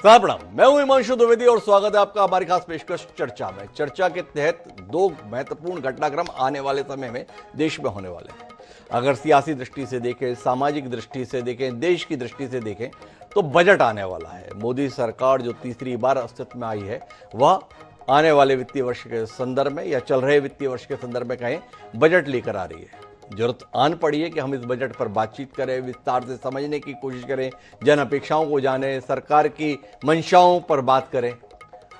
प्रणाम, मैं हूं हिमांशु द्विवेदी और स्वागत है आपका हमारी खास पेशकश चर्चा में। चर्चा के तहत दो महत्वपूर्ण घटनाक्रम आने वाले समय में देश में होने वाले हैं। अगर सियासी दृष्टि से देखें, सामाजिक दृष्टि से देखें, देश की दृष्टि से देखें तो बजट आने वाला है। मोदी सरकार जो तीसरी बार अस्तित्व में आई है वह आने वाले वित्तीय वर्ष के संदर्भ में या चल रहे वित्तीय वर्ष के संदर्भ में कहें बजट लेकर आ रही है। जरूरत आन पड़ी है कि हम इस बजट पर बातचीत करें, विस्तार से समझने की कोशिश करें, जन अपेक्षाओं को जानें, सरकार की मंशाओं पर बात करें।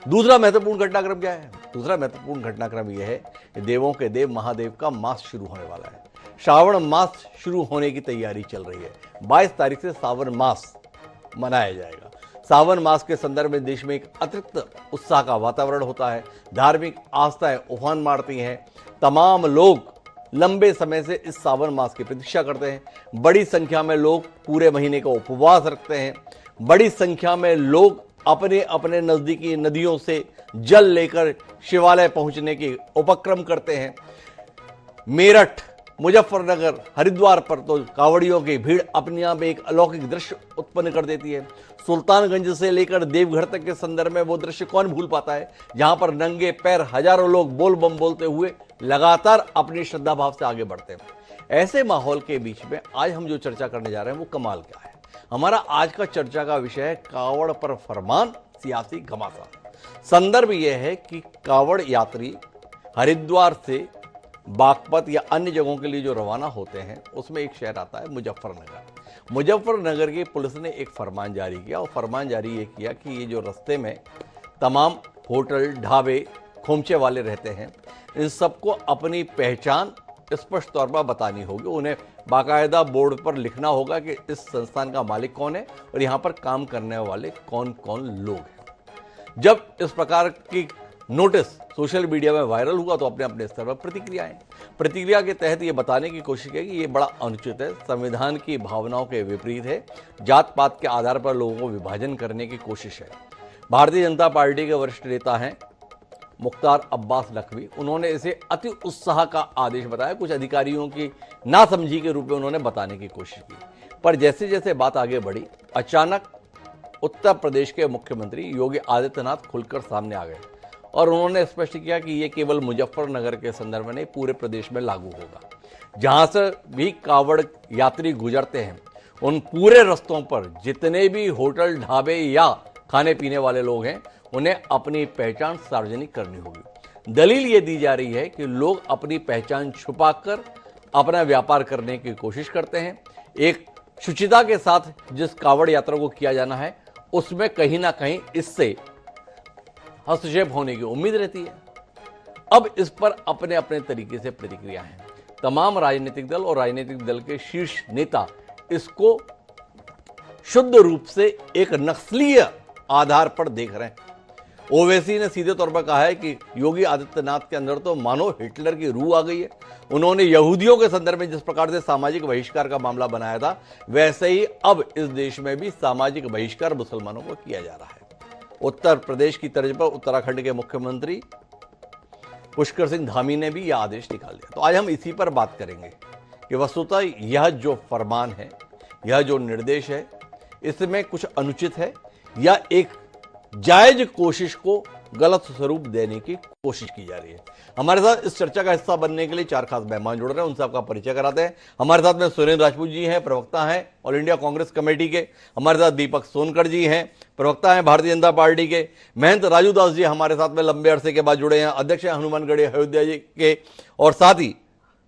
दूसरा महत्वपूर्ण घटनाक्रम क्या है? दूसरा महत्वपूर्ण घटनाक्रम यह है कि देवों के देव महादेव का मास शुरू होने वाला है। श्रावण मास शुरू होने की तैयारी चल रही है। 22 तारीख से सावन मास मनाया जाएगा। सावन मास के संदर्भ में देश में एक अतिरिक्त उत्साह का वातावरण होता है। धार्मिक आस्थाएं उफान मारती हैं। तमाम लोग लंबे समय से इस सावन मास की प्रतीक्षा करते हैं। बड़ी संख्या में लोग पूरे महीने का उपवास रखते हैं। बड़ी संख्या में लोग अपने अपने नजदीकी नदियों से जल लेकर शिवालय पहुंचने के उपक्रम करते हैं। मेरठ, मुजफ्फरनगर, हरिद्वार पर तो कांवड़ियों की भीड़ अपने आप एक अलौकिक दृश्य उत्पन्न कर देती है। सुल्तानगंज से लेकर देवघर तक के संदर्भ में वो दृश्य कौन भूल पाता है, जहां पर नंगे पैर हजारों लोग बोल बम बोलते हुए लगातार अपनी श्रद्धा भाव से आगे बढ़ते हैं। ऐसे माहौल के बीच में आज हम जो चर्चा करने जा रहे हैं वो कमाल क्या है। हमारा आज का चर्चा का विषय है कांवड़ पर फरमान, सियासी घमासान। संदर्भ यह है कि कांवड़ यात्री हरिद्वार से बागपत या अन्य जगहों के लिए जो रवाना होते हैं उसमें एक शहर आता है मुजफ्फरनगर। मुजफ्फरनगर की पुलिस ने एक फरमान जारी किया और फरमान जारी ये किया कि ये जो रास्ते में तमाम होटल, ढाबे, खोमचे वाले रहते हैं, इन सबको अपनी पहचान स्पष्ट तौर पर बतानी होगी। उन्हें बाकायदा बोर्ड पर लिखना होगा कि इस संस्थान का मालिक कौन है और यहाँ पर काम करने वाले कौन कौन लोग हैं। जब इस प्रकार की नोटिस सोशल मीडिया में वायरल हुआ तो अपने अपने स्तर पर प्रतिक्रिया के तहत ये बताने की कोशिश की कि ये बड़ा अनुचित है, संविधान की भावनाओं के विपरीत है, जात पात के आधार पर लोगों को विभाजन करने की कोशिश है। भारतीय जनता पार्टी के वरिष्ठ नेता हैं मुख्तार अब्बास नकवी, उन्होंने इसे अति उत्साह का आदेश बताया। कुछ अधिकारियों की नासमझी के रूप में उन्होंने बताने की कोशिश की, पर जैसे जैसे बात आगे बढ़ी अचानक उत्तर प्रदेश के मुख्यमंत्री योगी आदित्यनाथ खुलकर सामने आ गए और उन्होंने स्पष्ट किया कि यह केवल मुजफ्फरनगर के संदर्भ में नहीं, पूरे प्रदेश में लागू होगा। जहां से भी कांवड़ यात्री गुजरते हैं उन पूरे रास्तों पर जितने भी होटल, ढाबे या खाने पीने वाले लोग हैं उन्हें अपनी पहचान सार्वजनिक करनी होगी। दलील ये दी जा रही है कि लोग अपनी पहचान छुपाकर अपना व्यापार करने की कोशिश करते हैं। एक शुचिता के साथ जिस कांवड़ यात्रा को किया जाना है उसमें कहीं ना कहीं इससे हस्तक्षेप होने की उम्मीद रहती है। अब इस पर अपने अपने तरीके से प्रतिक्रिया है। तमाम राजनीतिक दल और राजनीतिक दल के शीर्ष नेता इसको शुद्ध रूप से एक नस्लीय आधार पर देख रहे हैं। ओवैसी ने सीधे तौर पर कहा है कि योगी आदित्यनाथ के अंदर तो मानो हिटलर की रूह आ गई है। उन्होंने यहूदियों के संदर्भ में जिस प्रकार से सामाजिक बहिष्कार का मामला बनाया था, वैसे ही अब इस देश में भी सामाजिक बहिष्कार मुसलमानों को किया जा रहा है। उत्तर प्रदेश की तर्ज पर उत्तराखंड के मुख्यमंत्री पुष्कर सिंह धामी ने भी यह आदेश निकाल दिया। तो आज हम इसी पर बात करेंगे कि वस्तुतः यह जो फरमान है, यह जो निर्देश है, इसमें कुछ अनुचित है या एक जायज कोशिश को गलत स्वरूप देने की कोशिश की जा रही है। हमारे साथ इस चर्चा का हिस्सा बनने के लिए चार खास मेहमान जुड़ रहे हैं, उनसे आपका परिचय कराते हैं। हमारे साथ में सुरेंद्र राजपूत जी हैं, प्रवक्ता हैं ऑल इंडिया कांग्रेस कमेटी के। हमारे साथ दीपक सोनकर जी हैं, प्रवक्ता हैं भारतीय जनता पार्टी के। महंत राजू दास जी हमारे साथ में लंबे अरसे के बाद जुड़े हैं, अध्यक्ष हैं हनुमानगढ़ी अयोध्या जी के। और साथ ही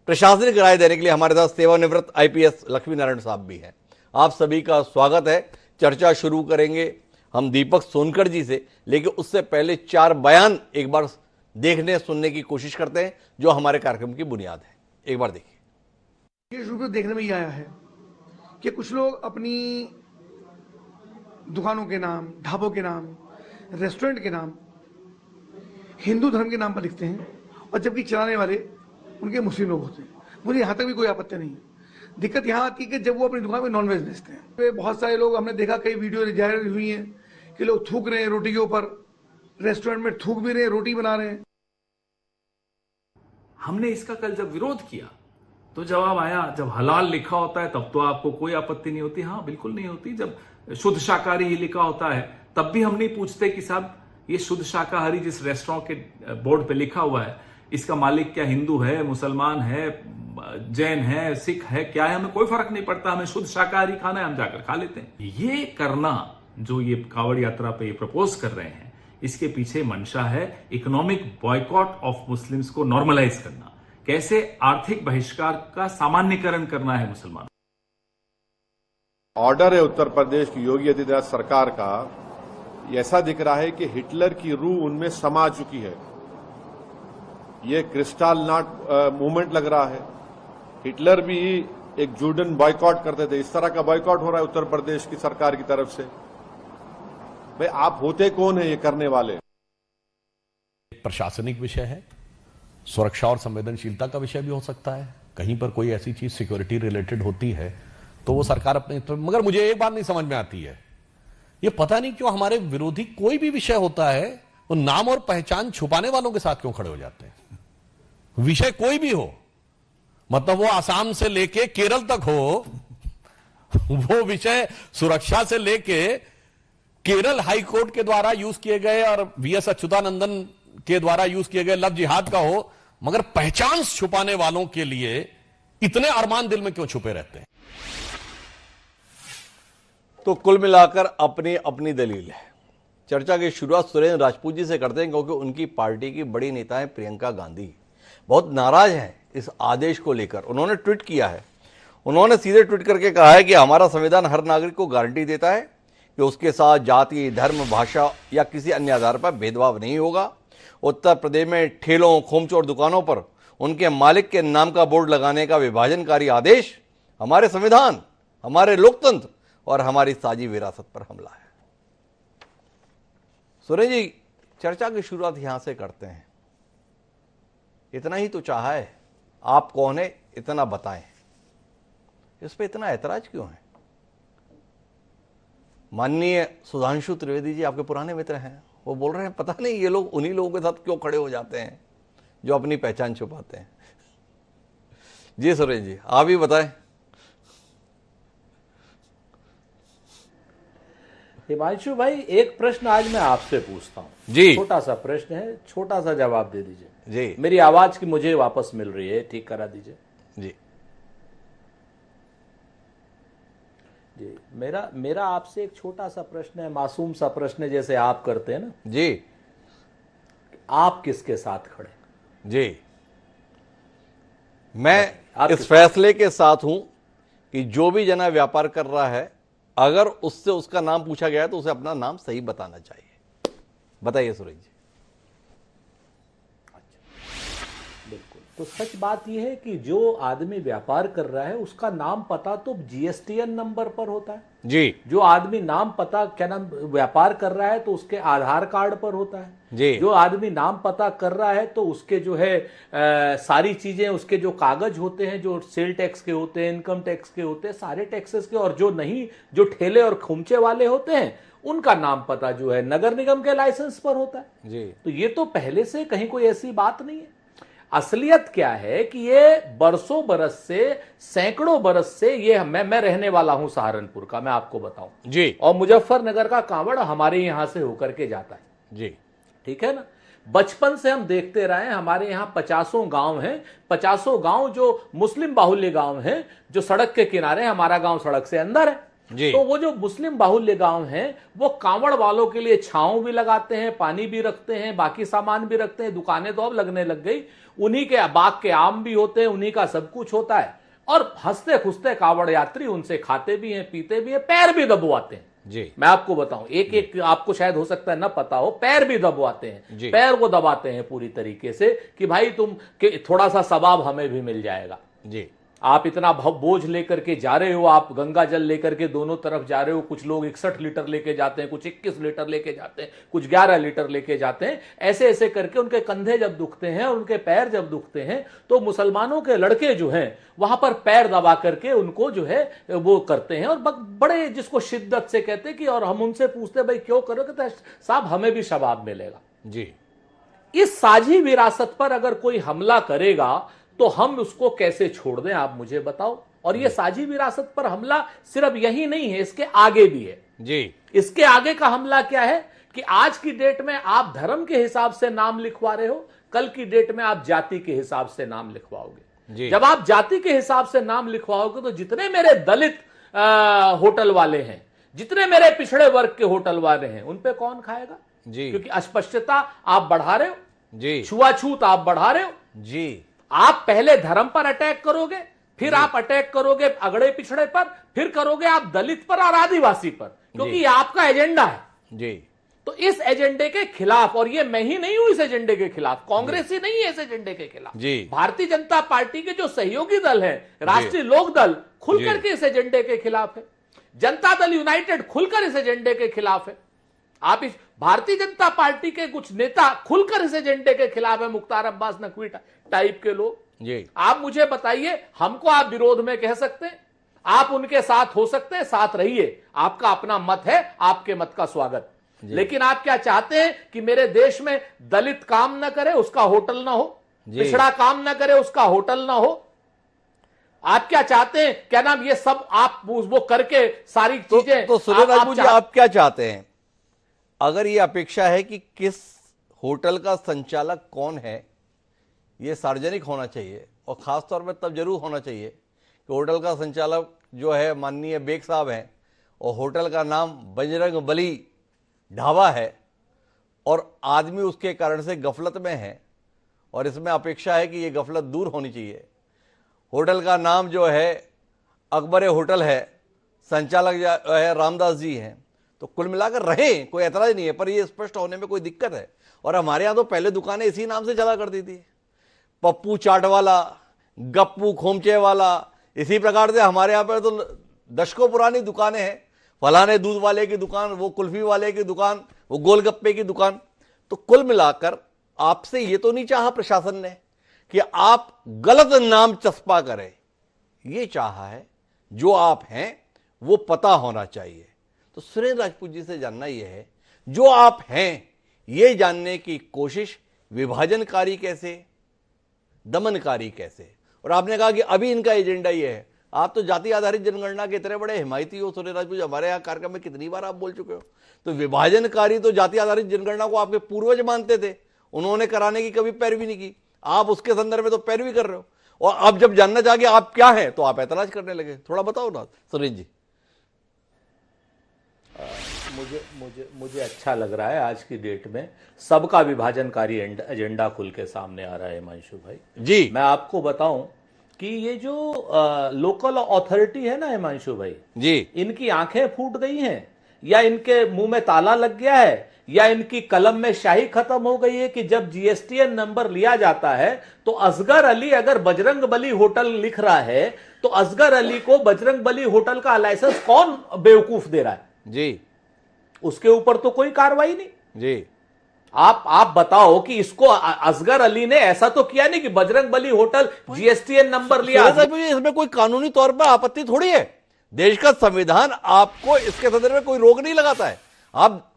प्रशासनिक राय देने के लिए हमारे साथ सेवानिवृत्त IPS लक्ष्मी नारायण साहब भी हैं। आप सभी का स्वागत है। चर्चा शुरू करेंगे हम दीपक सोनकर जी से, लेकिन उससे पहले चार बयान एक बार देखने सुनने की कोशिश करते हैं जो हमारे कार्यक्रम की बुनियाद है। एक बार देखिए। विशेष रूप से देखने में ये आया है कि कुछ लोग अपनी दुकानों के नाम, ढाबों के नाम, रेस्टोरेंट के नाम हिंदू धर्म के नाम पर लिखते हैं और जबकि चलाने वाले उनके मुस्लिम लोग होते हैं। मुझे यहाँ तक भी कोई आपत्ति नहीं है। दिक्कत यहाँ आती है कि जब वो अपनी दुकान में नॉनवेज बेचते हैं, बहुत सारे लोग, हमने देखा कई वीडियो जाहिर हुई हैं कि लोग थूक रहे हैं रोटी के ऊपर, रेस्टोरेंट में थूक भी रहे हैं, रोटी बना रहे हैं। हमने इसका कल जब विरोध किया तो जवाब आया, जब हलाल लिखा होता है तब तो आपको कोई आपत्ति नहीं होती। हाँ, बिल्कुल नहीं होती। जब शुद्ध शाकाहारी ही लिखा होता है तब भी हम नहीं पूछते कि साहब ये शुद्ध शाकाहारी जिस रेस्टोरेंट के बोर्ड पे लिखा हुआ है, इसका मालिक क्या हिंदू है, मुसलमान है, जैन है, सिख है, क्या है, हमें कोई फर्क नहीं पड़ता, हमें शुद्ध शाकाहारी खाना है, हम जाकर खा लेते हैं। ये करना जो ये कांवड़ यात्रा पे प्रपोज कर रहे हैं, इसके पीछे मंशा है इकोनॉमिक बॉयकॉट ऑफ मुस्लिम्स को नॉर्मलाइज करना, कैसे आर्थिक बहिष्कार का सामान्यकरण करना है मुसलमान। ऑर्डर है उत्तर प्रदेश की योगी आदित्यनाथ सरकार का, ऐसा दिख रहा है कि हिटलर की रूह उनमें समा चुकी है। ये क्रिस्टल नॉट मूवमेंट लग रहा है। हिटलर भी एक जूडन बॉयकॉट करते थे, इस तरह का बॉयकॉट हो रहा है उत्तर प्रदेश की सरकार की तरफ से। भाई आप होते कौन है ये करने वाले? प्रशासनिक विषय है, सुरक्षा और संवेदनशीलता का विषय भी हो सकता है। कहीं पर कोई ऐसी चीज सिक्योरिटी रिलेटेड होती है तो वो सरकार अपने, मगर मुझे एक बात नहीं समझ में आती है, ये पता नहीं क्यों हमारे विरोधी कोई भी विषय होता है वो नाम और पहचान छुपाने वालों के साथ क्यों खड़े हो जाते हैं। विषय कोई भी हो, मतलब वो आसाम से लेके केरल तक हो, वो विषय सुरक्षा से लेके केरल हाई कोर्ट के द्वारा यूज किए गए और वीएस अच्युतानंदन के द्वारा यूज किए गए लव जिहाद का हो, मगर पहचान छुपाने वालों के लिए इतने अरमान दिल में क्यों छुपे रहते हैं। तो कुल मिलाकर अपनी अपनी दलील है। चर्चा की शुरुआत सुरेंद्र राजपूत जी से करते हैं, क्योंकि उनकी पार्टी की बड़ी नेता है प्रियंका गांधी, बहुत नाराज हैं इस आदेश को लेकर। उन्होंने ट्वीट किया है, उन्होंने सीधे ट्वीट करके कहा है कि हमारा संविधान हर नागरिक को गारंटी देता है कि उसके साथ जाति, धर्म, भाषा या किसी अन्य आधार पर भेदभाव नहीं होगा। उत्तर प्रदेश में ठेलों, खोमचोर दुकानों पर उनके मालिक के नाम का बोर्ड लगाने का विभाजनकारी आदेश हमारे संविधान, हमारे लोकतंत्र और हमारी साझी विरासत पर हमला है। सुरेंद्र जी, चर्चा की शुरुआत यहां से करते हैं। इतना ही तो चाहा है, आप कौन है इतना बताएं, इस पे इतना ऐतराज क्यों है? माननीय सुधांशु त्रिवेदी जी आपके पुराने मित्र हैं, वो बोल रहे हैं पता नहीं ये लोग उन्हीं लोगों के साथ क्यों खड़े हो जाते हैं जो अपनी पहचान छुपाते हैं। जी सुरेंद्र जी, आप ही बताएं। हिमांशु भाई, एक प्रश्न आज मैं आपसे पूछता हूं जी। छोटा सा प्रश्न है, छोटा सा जवाब दे दीजिए जी। मेरी आवाज की मुझे वापस मिल रही है, ठीक करा दीजिए जी जी। मेरा आपसे एक छोटा सा प्रश्न है, मासूम सा प्रश्न है, जैसे आप करते हैं ना जी। आप किसके साथ खड़े? जी, मैं आप इस फैसले के साथ हूं कि जो भी जना व्यापार कर रहा है, अगर उससे उसका नाम पूछा गया है तो उसे अपना नाम सही बताना चाहिए। बताइए सुरेश जी। बिल्कुल, तो सच बात यह है कि जो आदमी व्यापार कर रहा है उसका नाम पता तो जीएसटीएन नंबर पर होता है जी। जो आदमी नाम पता क्या नाम व्यापार कर रहा है तो उसके आधार कार्ड पर होता है जी। जो आदमी नाम पता कर रहा है तो उसके जो है सारी चीजें, उसके जो कागज होते हैं, जो सेल टैक्स के होते हैं, इनकम टैक्स के होते हैं, सारे टैक्सेस के, और जो नहीं, जो ठेले और खुमचे वाले होते हैं उनका नाम पता जो है नगर निगम के लाइसेंस पर होता है जी। तो ये तो पहले से कहीं कोई ऐसी बात नहीं है। असलियत क्या है कि ये बरसों बरस से, सैकड़ों बरस से, ये मैं रहने वाला हूं सहारनपुर का, मैं आपको बताऊं जी। और मुजफ्फरनगर का कांवड़ हमारे यहां से होकर के जाता है जी। ठीक है ना। बचपन से हम देखते रहे, हमारे यहाँ 50 गांव हैं, 50 गांव जो मुस्लिम बाहुल्य गांव हैं, जो सड़क के किनारे, हमारा गांव सड़क से अंदर है जी। तो वो जो मुस्लिम बाहुल्य गांव हैं वो कांवड़ वालों के लिए छांव भी लगाते हैं, पानी भी रखते हैं, बाकी सामान भी रखते हैं। दुकानें तो अब लगने लग गई, उन्हीं के बाग के आम भी होते हैं, उन्हीं का सब कुछ होता है, और हंसते खुसते कांवड़ यात्री उनसे खाते भी हैं, पीते भी हैं, पैर भी दबवाते हैं जी। मैं आपको बताऊं, एक एक आपको शायद हो सकता है ना पता हो, पैर भी दबवाते हैं, पैर वो दबाते हैं पूरी तरीके से कि भाई तुम के थोड़ा सा सवाब हमें भी मिल जाएगा जी। आप इतना बोझ लेकर के जा रहे हो, आप गंगा जल लेकर के दोनों तरफ जा रहे हो, कुछ लोग 61 लीटर लेके जाते हैं, कुछ 21 लीटर लेके जाते हैं, कुछ 11 लीटर लेके जाते हैं, ऐसे ऐसे करके उनके कंधे जब दुखते हैं और उनके पैर जब दुखते हैं तो मुसलमानों के लड़के जो हैं वहां पर पैर दबा करके उनको जो है वो करते हैं, और बड़े जिसको शिद्दत से कहते हैं कि, और हम उनसे पूछते भाई क्यों करो, कहते साहब हमें भी शबाब मिलेगा जी। इस साझी विरासत पर अगर कोई हमला करेगा तो हम उसको कैसे छोड़ दें, आप मुझे बताओ। और ये साझी विरासत पर हमला सिर्फ यही नहीं है, इसके आगे भी है जी इसके आगे का हमला क्या है कि आज की डेट में आप धर्म के हिसाब से नाम लिखवा रहे हो, कल की डेट में आप जाति के हिसाब से नाम लिखवाओगे। जब आप जाति के हिसाब से नाम लिखवाओगे तो जितने मेरे दलित होटल वाले हैं, जितने मेरे पिछड़े वर्ग के होटल वाले हैं, उन पे कौन खाएगा जी। क्योंकि अस्पष्टता आप बढ़ा रहे हो जी, छुआछूत आप बढ़ा रहे हो जी। आप पहले धर्म पर अटैक करोगे, फिर आप अटैक करोगे अगड़े पिछड़े पर, फिर करोगे आप दलित पर और आदिवासी पर, क्योंकि ये आपका एजेंडा है जी। तो इस एजेंडे के खिलाफ, और ये मैं ही नहीं हूं इस एजेंडे के खिलाफ, कांग्रेस ही नहीं है इस एजेंडे के खिलाफ जी। भारतीय जनता पार्टी के जो सहयोगी दल है, राष्ट्रीय लोक दल, खुलकर के इस एजेंडे के खिलाफ है। जनता दल यूनाइटेड खुलकर इस एजेंडे के खिलाफ है। आप इस भारतीय जनता पार्टी के कुछ नेता खुलकर इस एजेंडे के खिलाफ है, मुख्तार अब्बास नकवी टाइप के लोग जी। आप मुझे बताइए, हमको आप विरोध में कह सकते हैं, आप उनके साथ हो सकते हैं, साथ रहिए, आपका अपना मत है, आपके मत का स्वागत। लेकिन आप क्या चाहते हैं कि मेरे देश में दलित काम ना करे, उसका होटल ना हो, पिछड़ा काम ना करे, उसका होटल ना हो। आप क्या चाहते हैं, क्या नाम, ये सब आप वो करके सारी चीजें तो सुरेश राजपूत जी, आप क्या चाहते हैं? अगर ये अपेक्षा है कि किस होटल का संचालक कौन है ये सार्वजनिक होना चाहिए, और खास तौर पर तब जरूर होना चाहिए कि होटल का संचालक जो है माननीय बेग साहब हैं और होटल का नाम बजरंग बली ढाबा है और आदमी उसके कारण से गफलत में है, और इसमें अपेक्षा है कि ये गफलत दूर होनी चाहिए। होटल का नाम जो है अकबर होटल है, संचालक जो है रामदास जी हैं, तो कुल मिलाकर रहे, कोई ऐतराज नहीं है, पर ये स्पष्ट होने में कोई दिक्कत है। और हमारे यहाँ तो पहले दुकानें इसी नाम से चला करती थी, पप्पू चाट वाला, गप्पू खोमचे वाला, इसी प्रकार से हमारे यहाँ पर तो दशकों पुरानी दुकानें हैं, फलाने दूध वाले की दुकान, वो कुल्फी वाले की दुकान, वो गोलगप्पे की दुकान। तो कुल मिलाकर आपसे ये तो नहीं चाहा प्रशासन ने कि आप गलत नाम चस्पा करें, ये चाहा है जो आप हैं वो पता होना चाहिए। तो सुरेश राजपूत जी से जानना यह है, जो आप हैं ये जानने की कोशिश विभाजनकारी कैसे, दमनकारी कैसे, और आपने कहा कि अभी इनका एजेंडा ये है। आप तो जाति आधारित जनगणना के इतने बड़े हिमायती हो सुरेश राजपूत, हमारे यहाँ कार्यक्रम में कितनी बार आप बोल चुके हो। तो विभाजनकारी तो जाति आधारित जनगणना को आपके पूर्वज मानते थे, उन्होंने कराने की कभी पैरवी नहीं की, आप उसके संदर्भ में तो पैरवी कर रहे हो, और अब जब जानना चाहे आप क्या है तो आप ऐतराज करने लगे। थोड़ा बताओ ना सुरेश जी। मुझे अच्छा लग रहा है आज की डेट में सबका विभाजनकारी एजेंडा खुल के सामने आ रहा है हिमांशु भाई जी। मैं आपको बताऊं कि ये जो लोकल अथॉरिटी है ना हिमांशु भाई जी, इनकी आंखें फूट गई हैं, या इनके मुंह में ताला लग गया है, या इनकी कलम में शाही खत्म हो गई है कि जब जीएसटीएन नंबर लिया जाता है तो असगर अली अगर बजरंग बली होटल लिख रहा है तो असगर अली को बजरंग बली होटल का लाइसेंस कौन बेवकूफ दे रहा है जी, उसके ऊपर तो कोई कार्रवाई नहीं। जी। आप बताओ कि इसको असगर अली ने ऐसा तो किया नहीं कि Bajrang Bali hotel GSTN number लिया। इसमें कोई कानूनी तौर पर आपत्ति थोड़ी है, देश का संविधान आपको इसके संदर्भ में कोई रोक नहीं लगाता है। आप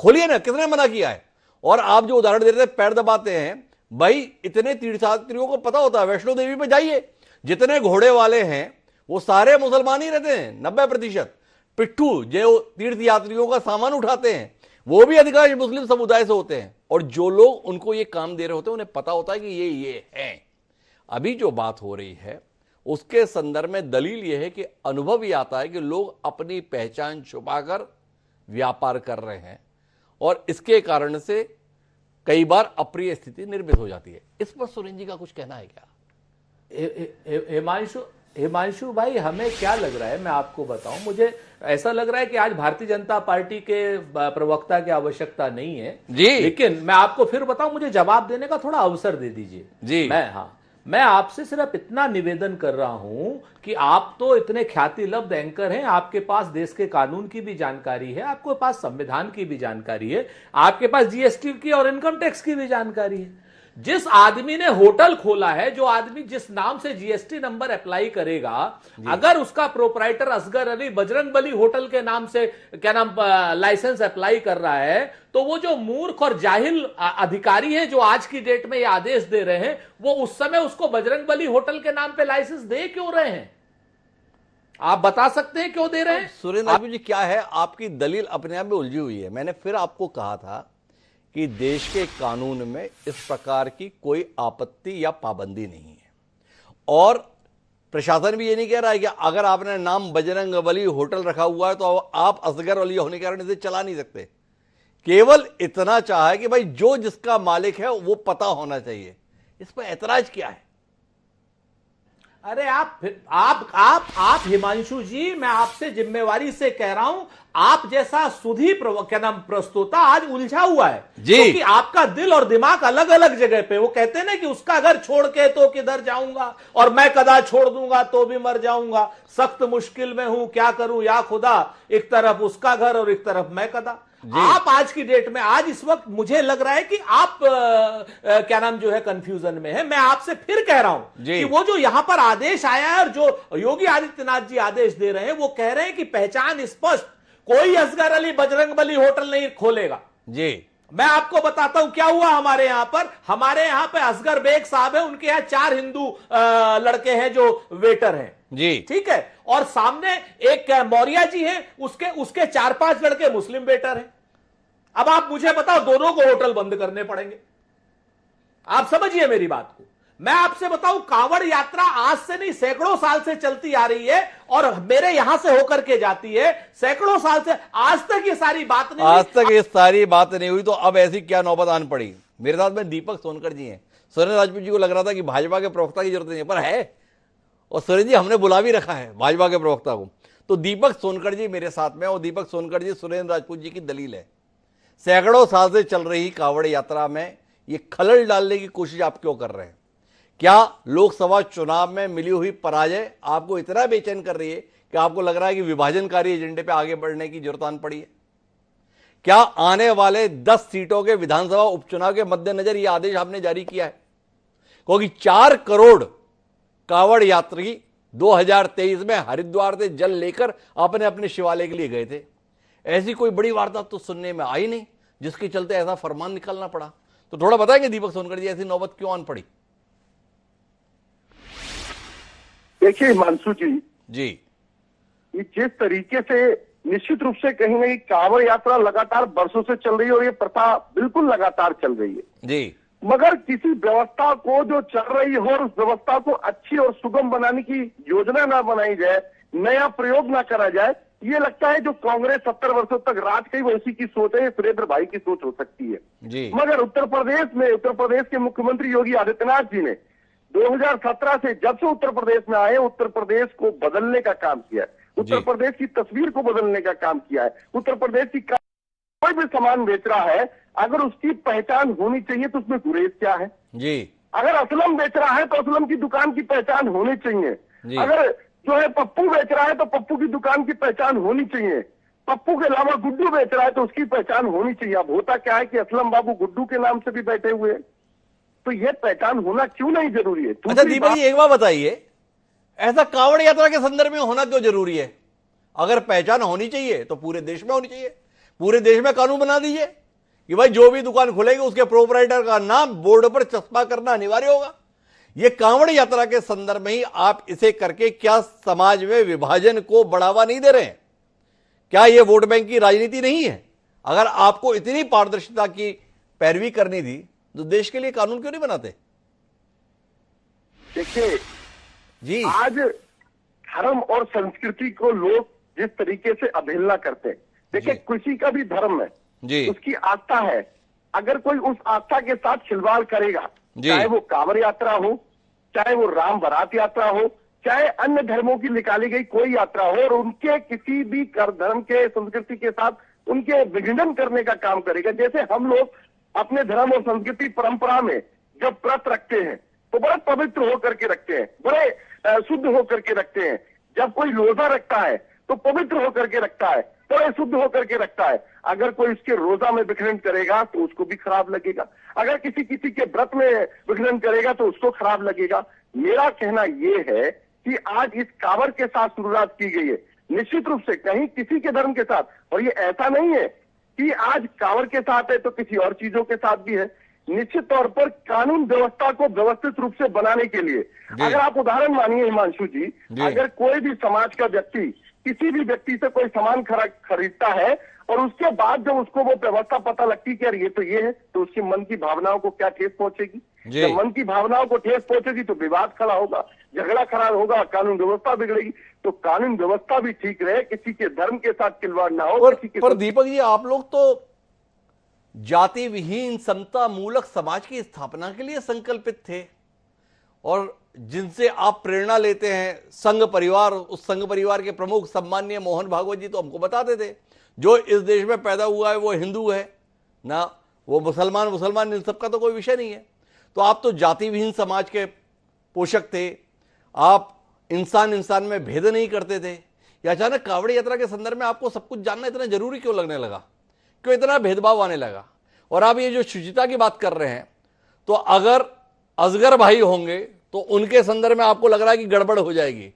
खोलिए ना, किसने मना किया है? और आप जो उदाहरण दे रहे थे, पैर दबाते हैं, भाई इतने तीर्थयात्रियों को पता होता है, वैष्णो देवी पे जाइए, जितने घोड़े वाले हैं वो सारे मुसलमान ही रहते हैं, 90%। पिट्ठू जो तीर्थयात्रियों का सामान उठाते हैं वो भी अधिकांश मुस्लिम समुदाय से होते हैं, और जो लोग उनको ये काम दे रहे होते हैं उन्हें पता होता है कि ये है। अभी जो बात हो रही है उसके संदर्भ में दलील यह है कि अनुभव ये आता है कि लोग अपनी पहचान छुपाकर व्यापार कर रहे हैं, और इसके कारण से कई बार अप्रिय स्थिति निर्मित हो जाती है। इस पर सुरेश जी का कुछ कहना है क्या? हिमांशु भाई, हमें क्या लग रहा है, मैं आपको बताऊं, मुझे ऐसा लग रहा है कि आज भारतीय जनता पार्टी के प्रवक्ता की आवश्यकता नहीं है जी, लेकिन मैं आपको फिर बताऊं, मुझे जवाब देने का थोड़ा अवसर दे दीजिए जी। मैं आपसे सिर्फ इतना निवेदन कर रहा हूं कि आप तो इतने ख्याति लब्ध एंकर हैं, आपके पास देश के कानून की भी जानकारी है, आपके पास संविधान की भी जानकारी है, आपके पास जीएसटी की और इनकम टैक्स की भी जानकारी है। जिस आदमी ने होटल खोला है, जो आदमी जिस नाम से जीएसटी नंबर अप्लाई करेगा, अगर उसका प्रोपराइटर असगर अली बजरंग बली होटल के नाम से क्या नाम लाइसेंस अप्लाई कर रहा है, तो वो जो मूर्ख और जाहिल अधिकारी हैं जो आज की डेट में ये आदेश दे रहे हैं, वो उस समय उसको बजरंग बली होटल के नाम पे लाइसेंस दे क्यों रहे हैं? आप बता सकते हैं क्यों दे रहे हैं? सुरेंद्र राजपूत जी, क्या है आपकी दलील अपने आप में उलझी हुई है। मैंने फिर आपको कहा था कि देश के कानून में इस प्रकार की कोई आपत्ति या पाबंदी नहीं है, और प्रशासन भी ये नहीं कह रहा है कि अगर आपने नाम बजरंग बली होटल रखा हुआ है तो आप असगर अली होने के कारण इसे चला नहीं सकते। केवल इतना चाहा है कि भाई जो जिसका मालिक है वो पता होना चाहिए। इस पर ऐतराज क्या है? अरे आप हिमांशु जी, मैं आपसे जिम्मेवारी से कह रहा हूं, आप जैसा सुधी क्या नाम प्रस्तोता आज उलझा हुआ है जी। क्योंकि आपका दिल और दिमाग अलग अलग जगह पे। वो कहते हैं ना कि उसका घर छोड़ के तो किधर जाऊंगा, और मैं कदा छोड़ दूंगा तो भी मर जाऊंगा, सख्त मुश्किल में हूं क्या करूं या खुदा, एक तरफ उसका घर और एक तरफ मैं कदा। आप आज की डेट में, आज इस वक्त मुझे लग रहा है कि आप क्या नाम जो है कंफ्यूजन में है। मैं आपसे फिर कह रहा हूं कि वो जो यहां पर आदेश आया है और जो योगी आदित्यनाथ जी आदेश दे रहे हैं, वो कह रहे हैं कि पहचान स्पष्ट, कोई असगर अली बजरंगबली होटल नहीं खोलेगा जी। मैं आपको बताता हूं क्या हुआ हमारे यहां पर। हमारे यहां पे असगर बेग साहब है, उनके यहां 4 हिंदू लड़के हैं जो वेटर हैं जी, ठीक है, और सामने एक मौर्या जी हैं, उसके 4-5 लड़के मुस्लिम वेटर हैं। अब आप मुझे बताओ, दोनों को होटल बंद करने पड़ेंगे? आप समझिए मेरी बात को। मैं आपसे बताऊं, कांवड़ यात्रा आज से नहीं सैकड़ों साल से चलती आ रही है और मेरे यहां से होकर के जाती है सैकड़ों साल से। आज तक ये सारी बात नहीं, आज तक ये सारी बात नहीं हुई, तो अब ऐसी क्या नौबत आन पड़ी? मेरे साथ में दीपक सोनकर जी हैं। सुरेंद्र राजपूत जी को लग रहा था कि भाजपा के प्रवक्ता की जरूरत नहीं है, पर है, और सुरेंद्र जी हमने बुला भी रखा है भाजपा के प्रवक्ता को। तो दीपक सोनकर जी मेरे साथ में, और दीपक सोनकर जी सुरेंद्र राजपूत जी की दलील है। सैकड़ों साल से चल रही कांवड़ यात्रा में ये खलल डालने की कोशिश आप क्यों कर रहे हैं? क्या लोकसभा चुनाव में मिली हुई पराजय आपको इतना बेचैन कर रही है कि आपको लग रहा है कि विभाजनकारी एजेंडे पे आगे बढ़ने की जरूरत आन पड़ी है? क्या आने वाले 10 सीटों के विधानसभा उपचुनाव के मद्देनजर यह आदेश आपने जारी किया है? क्योंकि 4 करोड़ कांवड़ यात्री 2023 में हरिद्वार से जल लेकर अपने अपने शिवालय के लिए गए थे। ऐसी कोई बड़ी वारदात तो सुनने में आई नहीं जिसके चलते ऐसा फरमान निकालना पड़ा। तो थोड़ा बताएंगे दीपक सोनकर जी, ऐसी नौबत क्यों आन पड़ी? देखिए हिमांशु जी, ये जिस तरीके से निश्चित रूप से कहीं ना कहीं कांवड़ यात्रा लगातार बरसों से चल रही है और ये प्रथा बिल्कुल लगातार चल रही है जी, मगर किसी व्यवस्था को जो चल रही हो और उस व्यवस्था को अच्छी और सुगम बनाने की योजना ना बनाई जाए, नया प्रयोग ना करा जाए, ये लगता है जो कांग्रेस 70 वर्षों तक राज की वैसी की सोच है, सुरेंद्र भाई की सोच हो सकती है जी। मगर उत्तर प्रदेश के मुख्यमंत्री योगी आदित्यनाथ जी ने 2017 से जब से उत्तर प्रदेश में आए, उत्तर प्रदेश को बदलने का काम किया है, उत्तर प्रदेश की तस्वीर को बदलने का काम किया है। उत्तर प्रदेश की कोई भी सामान बेच रहा है, अगर उसकी पहचान होनी चाहिए तो उसमें गुरेज क्या है जी। अगर असलम बेच रहा है तो असलम की दुकान की पहचान होनी चाहिए। अगर जो है पप्पू बेच रहा है तो पप्पू की दुकान की पहचान होनी चाहिए। पप्पू के अलावा गुड्डू बेच रहा है तो उसकी पहचान होनी चाहिए। अब होता क्या है कि असलम बाबू गुड्डू के नाम से भी बैठे हुए हैं, तो यह पहचान होना क्यों नहीं जरूरी है? अच्छा दीपक जी, एक बात बताइए, ऐसा कांवड़ यात्रा के संदर्भ में होना क्यों जरूरी है? अगर पहचान होनी चाहिए तो पूरे देश में होनी चाहिए। पूरे देश में कानून बना दीजिए कि भाई जो भी दुकान खुलेगी उसके प्रोपराइटर का नाम बोर्ड पर चस्पा करना अनिवार्य होगा। यह कांवड़ यात्रा के संदर्भ में ही आप इसे करके क्या समाज में विभाजन को बढ़ावा नहीं दे रहे हैं? क्या यह वोट बैंक की राजनीति नहीं है? अगर आपको इतनी पारदर्शिता की पैरवी करनी थी तो देश के लिए कानून क्यों नहीं बनाते? देखिए जी, आज धर्म और संस्कृति को लोग जिस तरीके से अवहेलना करते हैं, देखिए किसी का भी धर्म है जी, उसकी आस्था है, अगर कोई उस आस्था के साथ खिलवाड़ करेगा, चाहे वो कांवड़ यात्रा हो, चाहे वो राम बारात यात्रा हो, चाहे अन्य धर्मों की निकाली गई कोई यात्रा हो, और उनके किसी भी धर्म के संस्कृति के साथ उनके विघटन करने का काम करेगा। जैसे हम लोग अपने धर्म और संस्कृति परंपरा में जब व्रत रखते हैं तो बड़े पवित्र होकर के रखते हैं, बड़े शुद्ध होकर के रखते हैं। जब कोई रोजा रखता है तो पवित्र होकर के रखता है, बड़े शुद्ध होकर के रखता है। अगर कोई इसके रोजा में विघटन करेगा तो उसको भी खराब लगेगा, अगर किसी के व्रत में विघटन करेगा तो उसको खराब लगेगा। मेरा कहना यह है कि आज इस कांवड़ के साथ शुरुआत की गई है, निश्चित रूप से कहीं किसी के धर्म के साथ, और ये ऐसा नहीं है कि आज कांवड़ के साथ है तो किसी और चीजों के साथ भी है। निश्चित तौर पर कानून व्यवस्था को व्यवस्थित रूप से बनाने के लिए, अगर आप उदाहरण मानिए हिमांशु जी, अगर कोई भी समाज का व्यक्ति किसी भी व्यक्ति से कोई सामान खरीदता है और उसके बाद जब उसको वो व्यवस्था पता लगती है कि यार ये तो ये है, तो उसके मन की भावनाओं को क्या ठेस पहुंचेगी? जब मन की भावनाओं को ठेस पहुंचेगी तो विवाद खड़ा होगा, झगड़ा खड़ा होगा, कानून व्यवस्था बिगड़ेगी। तो कानून व्यवस्था भी ठीक रहे, किसी के धर्म के साथ खिलवाड़ ना हो। पर दीपक जी, आप लोग तो जाति विहीन समता मूलक समाज की स्थापना के लिए संकल्पित थे, और जिनसे आप प्रेरणा लेते हैं संघ परिवार, उस संघ परिवार के प्रमुख सम्माननीय मोहन भागवत जी तो हमको बताते थे, जो इस देश में पैदा हुआ है वो हिंदू है ना, वो मुसलमान इन सबका तो कोई विषय नहीं है। तो आप तो जाति विहीन समाज के पोषक थे, आप इंसान में भेद नहीं करते थे। या अचानक कावड़ यात्रा के संदर्भ में आपको सब कुछ जानना इतना जरूरी क्यों लगने लगा, क्यों इतना भेदभाव आने लगा? और आप ये जो शुचिता की बात कर रहे हैं, तो अगर असगर भाई होंगे तो उनके संदर्भ में आपको लग रहा है कि गड़बड़ हो जाएगी,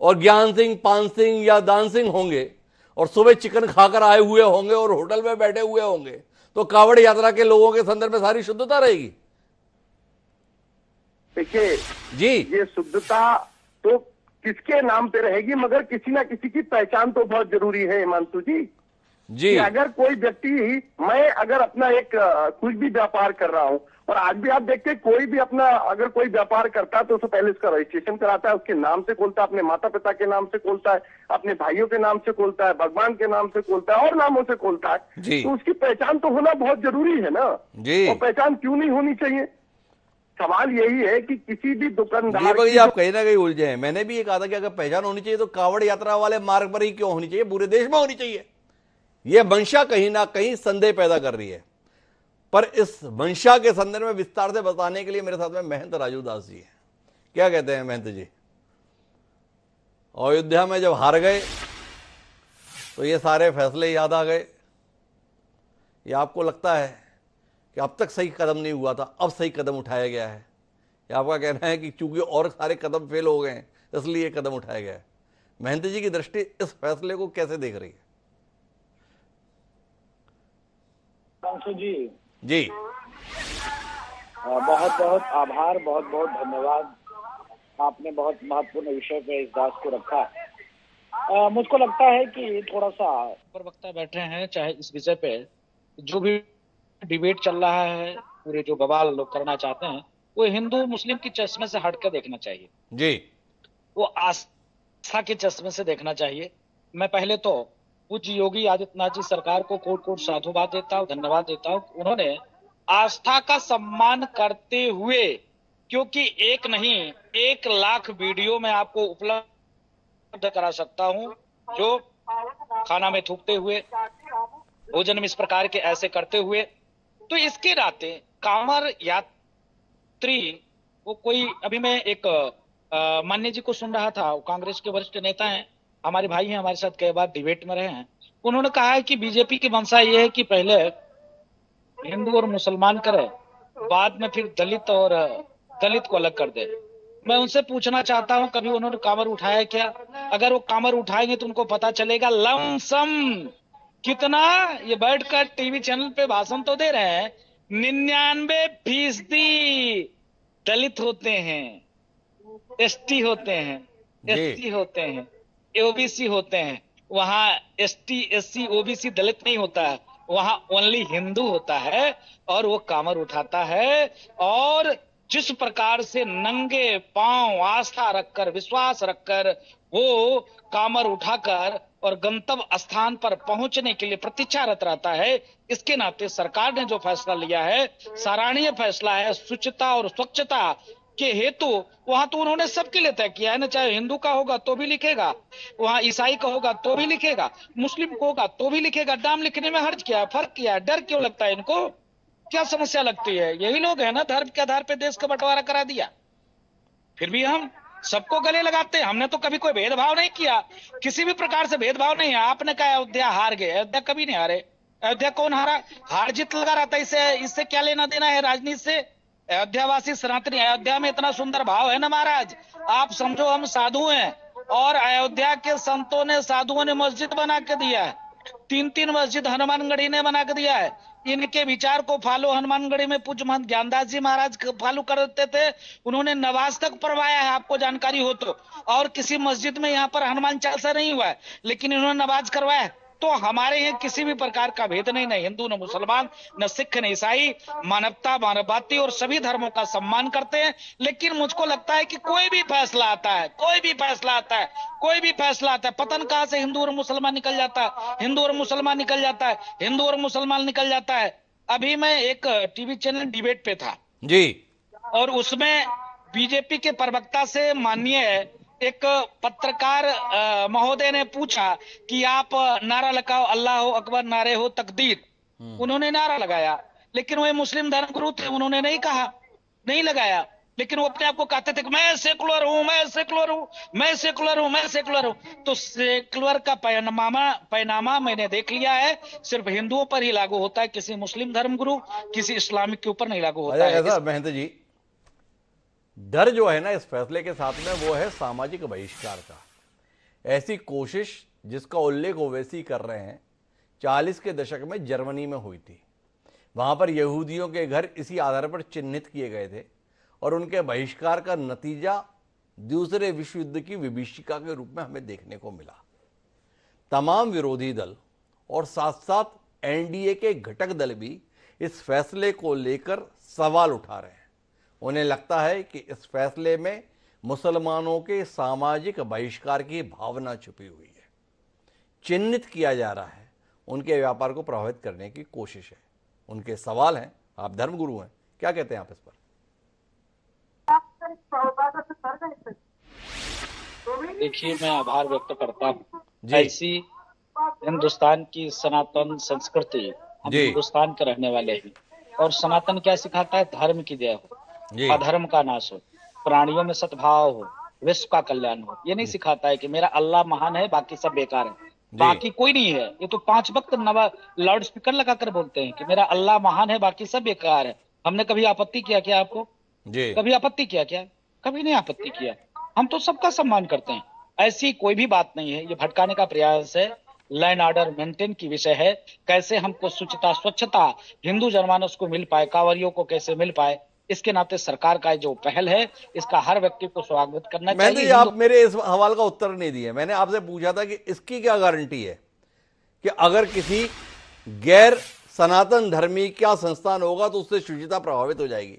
और ज्ञान सिंह, पान सिंह या दान सिंह होंगे और सुबह चिकन खाकर आए हुए होंगे और होटल में बैठे हुए होंगे, तो कावड़ यात्रा के लोगों के संदर्भ में सारी शुद्धता रहेगी। देखिए जी, ये शुद्धता तो किसके नाम पे रहेगी, मगर किसी ना किसी की पहचान तो बहुत जरूरी है हिमांशु जी। कि अगर कोई व्यक्ति, मैं अगर अपना एक कुछ भी व्यापार कर रहा हूं, और आज भी आप देखते हैं कोई भी अपना अगर कोई व्यापार करता है तो उससे पहले उसका रजिस्ट्रेशन कराता है, उसके नाम से खोलता है, अपने माता पिता के नाम से खोलता है, अपने भाइयों के नाम से खोलता है, भगवान के नाम से खोलता है और नामों से खोलता है। तो उसकी पहचान तो होना बहुत जरूरी है ना। और पहचान क्यों नहीं होनी चाहिए? सवाल यही है कि किसी भी दुकानदार की, आप कहीं ना कहीं उलझे हैं। मैंने भी ये कहा था कि अगर पहचान होनी चाहिए तो कावड़ यात्रा वाले मार्ग पर ही क्यों होनी चाहिए, पूरे देश में होनी चाहिए। यह मंशा कहीं ना कहीं संदेह पैदा कर रही है। पर इस मंशा के संदर्भ में विस्तार से बताने के लिए मेरे साथ में महंत राजू दास जी हैं। क्या कहते हैं महंत जी? अयोध्या में जब हार गए तो ये सारे फैसले याद आ गए, या आपको लगता है कि अब तक सही कदम नहीं हुआ था, अब सही कदम उठाया गया है? या आपका कहना है कि चूंकि और सारे कदम फेल हो गए हैं इसलिए ये कदम उठाया गया है? महंत जी की दृष्टि इस फैसले को कैसे देख रही है? जी बहुत बहुत आभार, बहुत बहुत धन्यवाद। आपने बहुत महत्वपूर्ण विषय पे इस बात को रखा। मुझको लगता है कि थोड़ा सा प्रवक्ता बैठे हैं, चाहे इस विषय पे जो भी डिबेट चल रहा है, पूरे जो बवाल लोग करना चाहते हैं, वो हिंदू मुस्लिम की चश्मे से हट कर देखना चाहिए जी, वो आस्था के चश्मे से देखना चाहिए। मैं पहले तो पूज्य योगी आदित्यनाथ जी सरकार को कोट कोट साधुवाद देता हूँ, धन्यवाद देता हूँ। उन्होंने आस्था का सम्मान करते हुए, क्योंकि एक नहीं 1 लाख वीडियो में आपको उपलब्ध करा सकता हूँ, जो खाना में थूकते हुए, भोजन में इस प्रकार के ऐसे करते हुए। तो इसके नाते कांवर यात्री वो कोई, अभी मैं एक मान्य जी को सुन रहा था, कांग्रेस के वरिष्ठ नेता हैं, हमारे भाई हैं, हमारे साथ कई बार डिबेट में रहे हैं। उन्होंने कहा है कि बीजेपी की मंशा ये है कि पहले हिंदू और मुसलमान करे, बाद में फिर दलित को अलग कर दे। मैं उनसे पूछना चाहता हूं, कभी उन्होंने कांवर उठाया क्या? अगर वो कांवर उठाएंगे तो उनको पता चलेगा लमसम कितना ये बैठकर टीवी चैनल पे भाषण तो दे रहे हैं, 99% दलित होते हैं, एसटी होते हैं, एससी होते हैं, ओबीसी होते हैं। वहां एसटी, एससी, ओबीसी, दलित नहीं होता है, वहां ओनली हिंदू होता है। और वो कांवर उठाता है, और जिस प्रकार से नंगे पांव आस्था रखकर, विश्वास रखकर वो कांवर उठाकर और गंतव्य स्थान पर पहुंचने के लिए प्रतीक्षारत रहता है, इसके नाते सरकार ने जो फैसला लिया है, सराहनीय फैसला है। शुचिता और स्वच्छता के हेतु वहां तो उन्होंने सबके लिए तय किया है ना, चाहे हिंदू का होगा तो भी लिखेगा, वहां ईसाई का होगा तो भी लिखेगा, मुस्लिम को होगा तो भी लिखेगा। नाम लिखने में हर्ज क्या है, फर्क क्या है, डर क्यों लगता है इनको? क्या समस्या लगती है? यही लोग है ना धर्म के आधार पर देश का बंटवारा करा दिया। फिर भी हम सबको गले लगाते हैं। हमने तो कभी कोई भेदभाव नहीं किया, किसी भी प्रकार से भेदभाव नहीं है। आपने कहा अयोध्या हार गए, अयोध्या कभी नहीं हारे। अयोध्या कौन हारा? हार जीत लगा रहता है, इससे क्या लेना देना है राजनीति से? अयोध्यावासी सनातनी, अयोध्या में इतना सुंदर भाव है ना महाराज, आप समझो हम साधु हैं, और अयोध्या के संतों ने, साधुओं ने मस्जिद बना के दिया है, 3-3 मस्जिद हनुमानगढ़ी ने बना के दिया है। इनके विचार को फॉलो हनुमानगढ़ी में पूज्य महंत ज्ञानदास जी महाराज फॉलो करते थे। उन्होंने नमाज तक पढ़वाया है, आपको जानकारी हो तो। और किसी मस्जिद में यहाँ पर हनुमान चालीसा नहीं हुआ है, लेकिन इन्होंने नमाज करवाया है। तो हमारे यहाँ किसी भी प्रकार का भेद नहीं, न हिंदू न मुसलमान न सिख न ईसाई, मानवता मानववादी और सभी धर्मों का सम्मान करते हैं। लेकिन मुझको लगता है कि कोई भी फैसला आता है, कोई भी फैसला आता है, पतन कहां से हिंदू और मुसलमान निकल जाता है, हिंदू और मुसलमान निकल जाता है, हिंदू और मुसलमान निकल जाता है। अभी मैं एक टीवी चैनल डिबेट पे था जी, और उसमें बीजेपी के प्रवक्ता से माननीय एक पत्रकार महोदय ने पूछा कि आप नारा लगाओ, अल्लाह अकबर, नारे हो तकदीर। उन्होंने नारा लगाया, लेकिन वो मुस्लिम धर्मगुरु थे, उन्होंने नहीं कहा, नहीं लगाया। लेकिन वो अपने आप को कहते थे कि मैं सेकुलर हूं, मैं सेकुलर हूं, मैं सेकुलर हूं, मैं सेकुलर हूं। तो सेकुलर का पैनामा मैंने देख लिया है, सिर्फ हिंदुओं पर ही लागू होता है, किसी मुस्लिम धर्मगुरु, किसी इस्लामिक के ऊपर नहीं लागू होता है। ऐसा महंत जी, डर जो है ना इस फैसले के साथ में, वो है सामाजिक बहिष्कार का। ऐसी कोशिश जिसका उल्लेख ओवैसी कर रहे हैं 40 के दशक में जर्मनी में हुई थी। वहां पर यहूदियों के घर इसी आधार पर चिन्हित किए गए थे और उनके बहिष्कार का नतीजा दूसरे विश्व युद्ध की विभीषिका के रूप में हमें देखने को मिला। तमाम विरोधी दल और साथ साथ एनडीए के घटक दल भी इस फैसले को लेकर सवाल उठा रहे हैं। उन्हें लगता है कि इस फैसले में मुसलमानों के सामाजिक बहिष्कार की भावना छुपी हुई है, चिन्हित किया जा रहा है, उनके व्यापार को प्रभावित करने की कोशिश है। उनके सवाल हैं, आप धर्मगुरु हैं, क्या कहते हैं आप इस पर? देखिए, मैं आभार व्यक्त करता हूँ। ऐसी हिंदुस्तान की सनातन संस्कृति, हम हिंदुस्तान के रहने वाले हैं, और सनातन क्या सिखाता है? धर्म की जय हो, अधर्म का नाश हो, प्राणियों में सद्भाव हो, विश्व का कल्याण हो। ये नहीं सिखाता है कि मेरा अल्लाह महान है, बाकी सब बेकार है, बाकी कोई नहीं है। ये तो 5 वक्त लाउड स्पीकर लगाकर बोलते हैं कि मेरा अल्लाह महान है, बाकी सब बेकार है। हमने कभी आपत्ति किया क्या आपको? कभी आपत्ति किया क्या? कभी नहीं आपत्ति किया। हम तो सबका सम्मान करते हैं, ऐसी कोई भी बात नहीं है। ये भटकाने का प्रयास है, लैंड ऑर्डर मेंटेन की विषय है। कैसे हमको शुचिता स्वच्छता हिंदू जनमानस को मिल पाए, कांवरियों को कैसे मिल पाए, इसके नाते सरकार का जो पहल है, इसका हर व्यक्ति को स्वागत करना चाहिए। आप मेरे इस सवाल का उत्तर नहीं दिए। मैंने आपसे पूछा था कि इसकी क्या गारंटी है कि अगर किसी गैर सनातन धर्मी का संस्थान होगा तो उससे शुचिता प्रभावित हो जाएगी,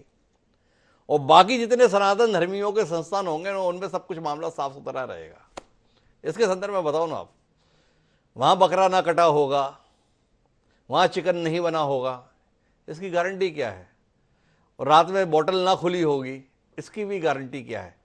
और बाकी जितने सनातन धर्मियों के संस्थान होंगे ना, उनमें सब कुछ मामला साफ सुथरा रहेगा। इसके संदर्भ में बताओ ना आप, वहां बकरा ना कटा होगा, वहां चिकन नहीं बना होगा, इसकी गारंटी क्या है? और रात में बोतल ना खुली होगी, इसकी भी गारंटी क्या है?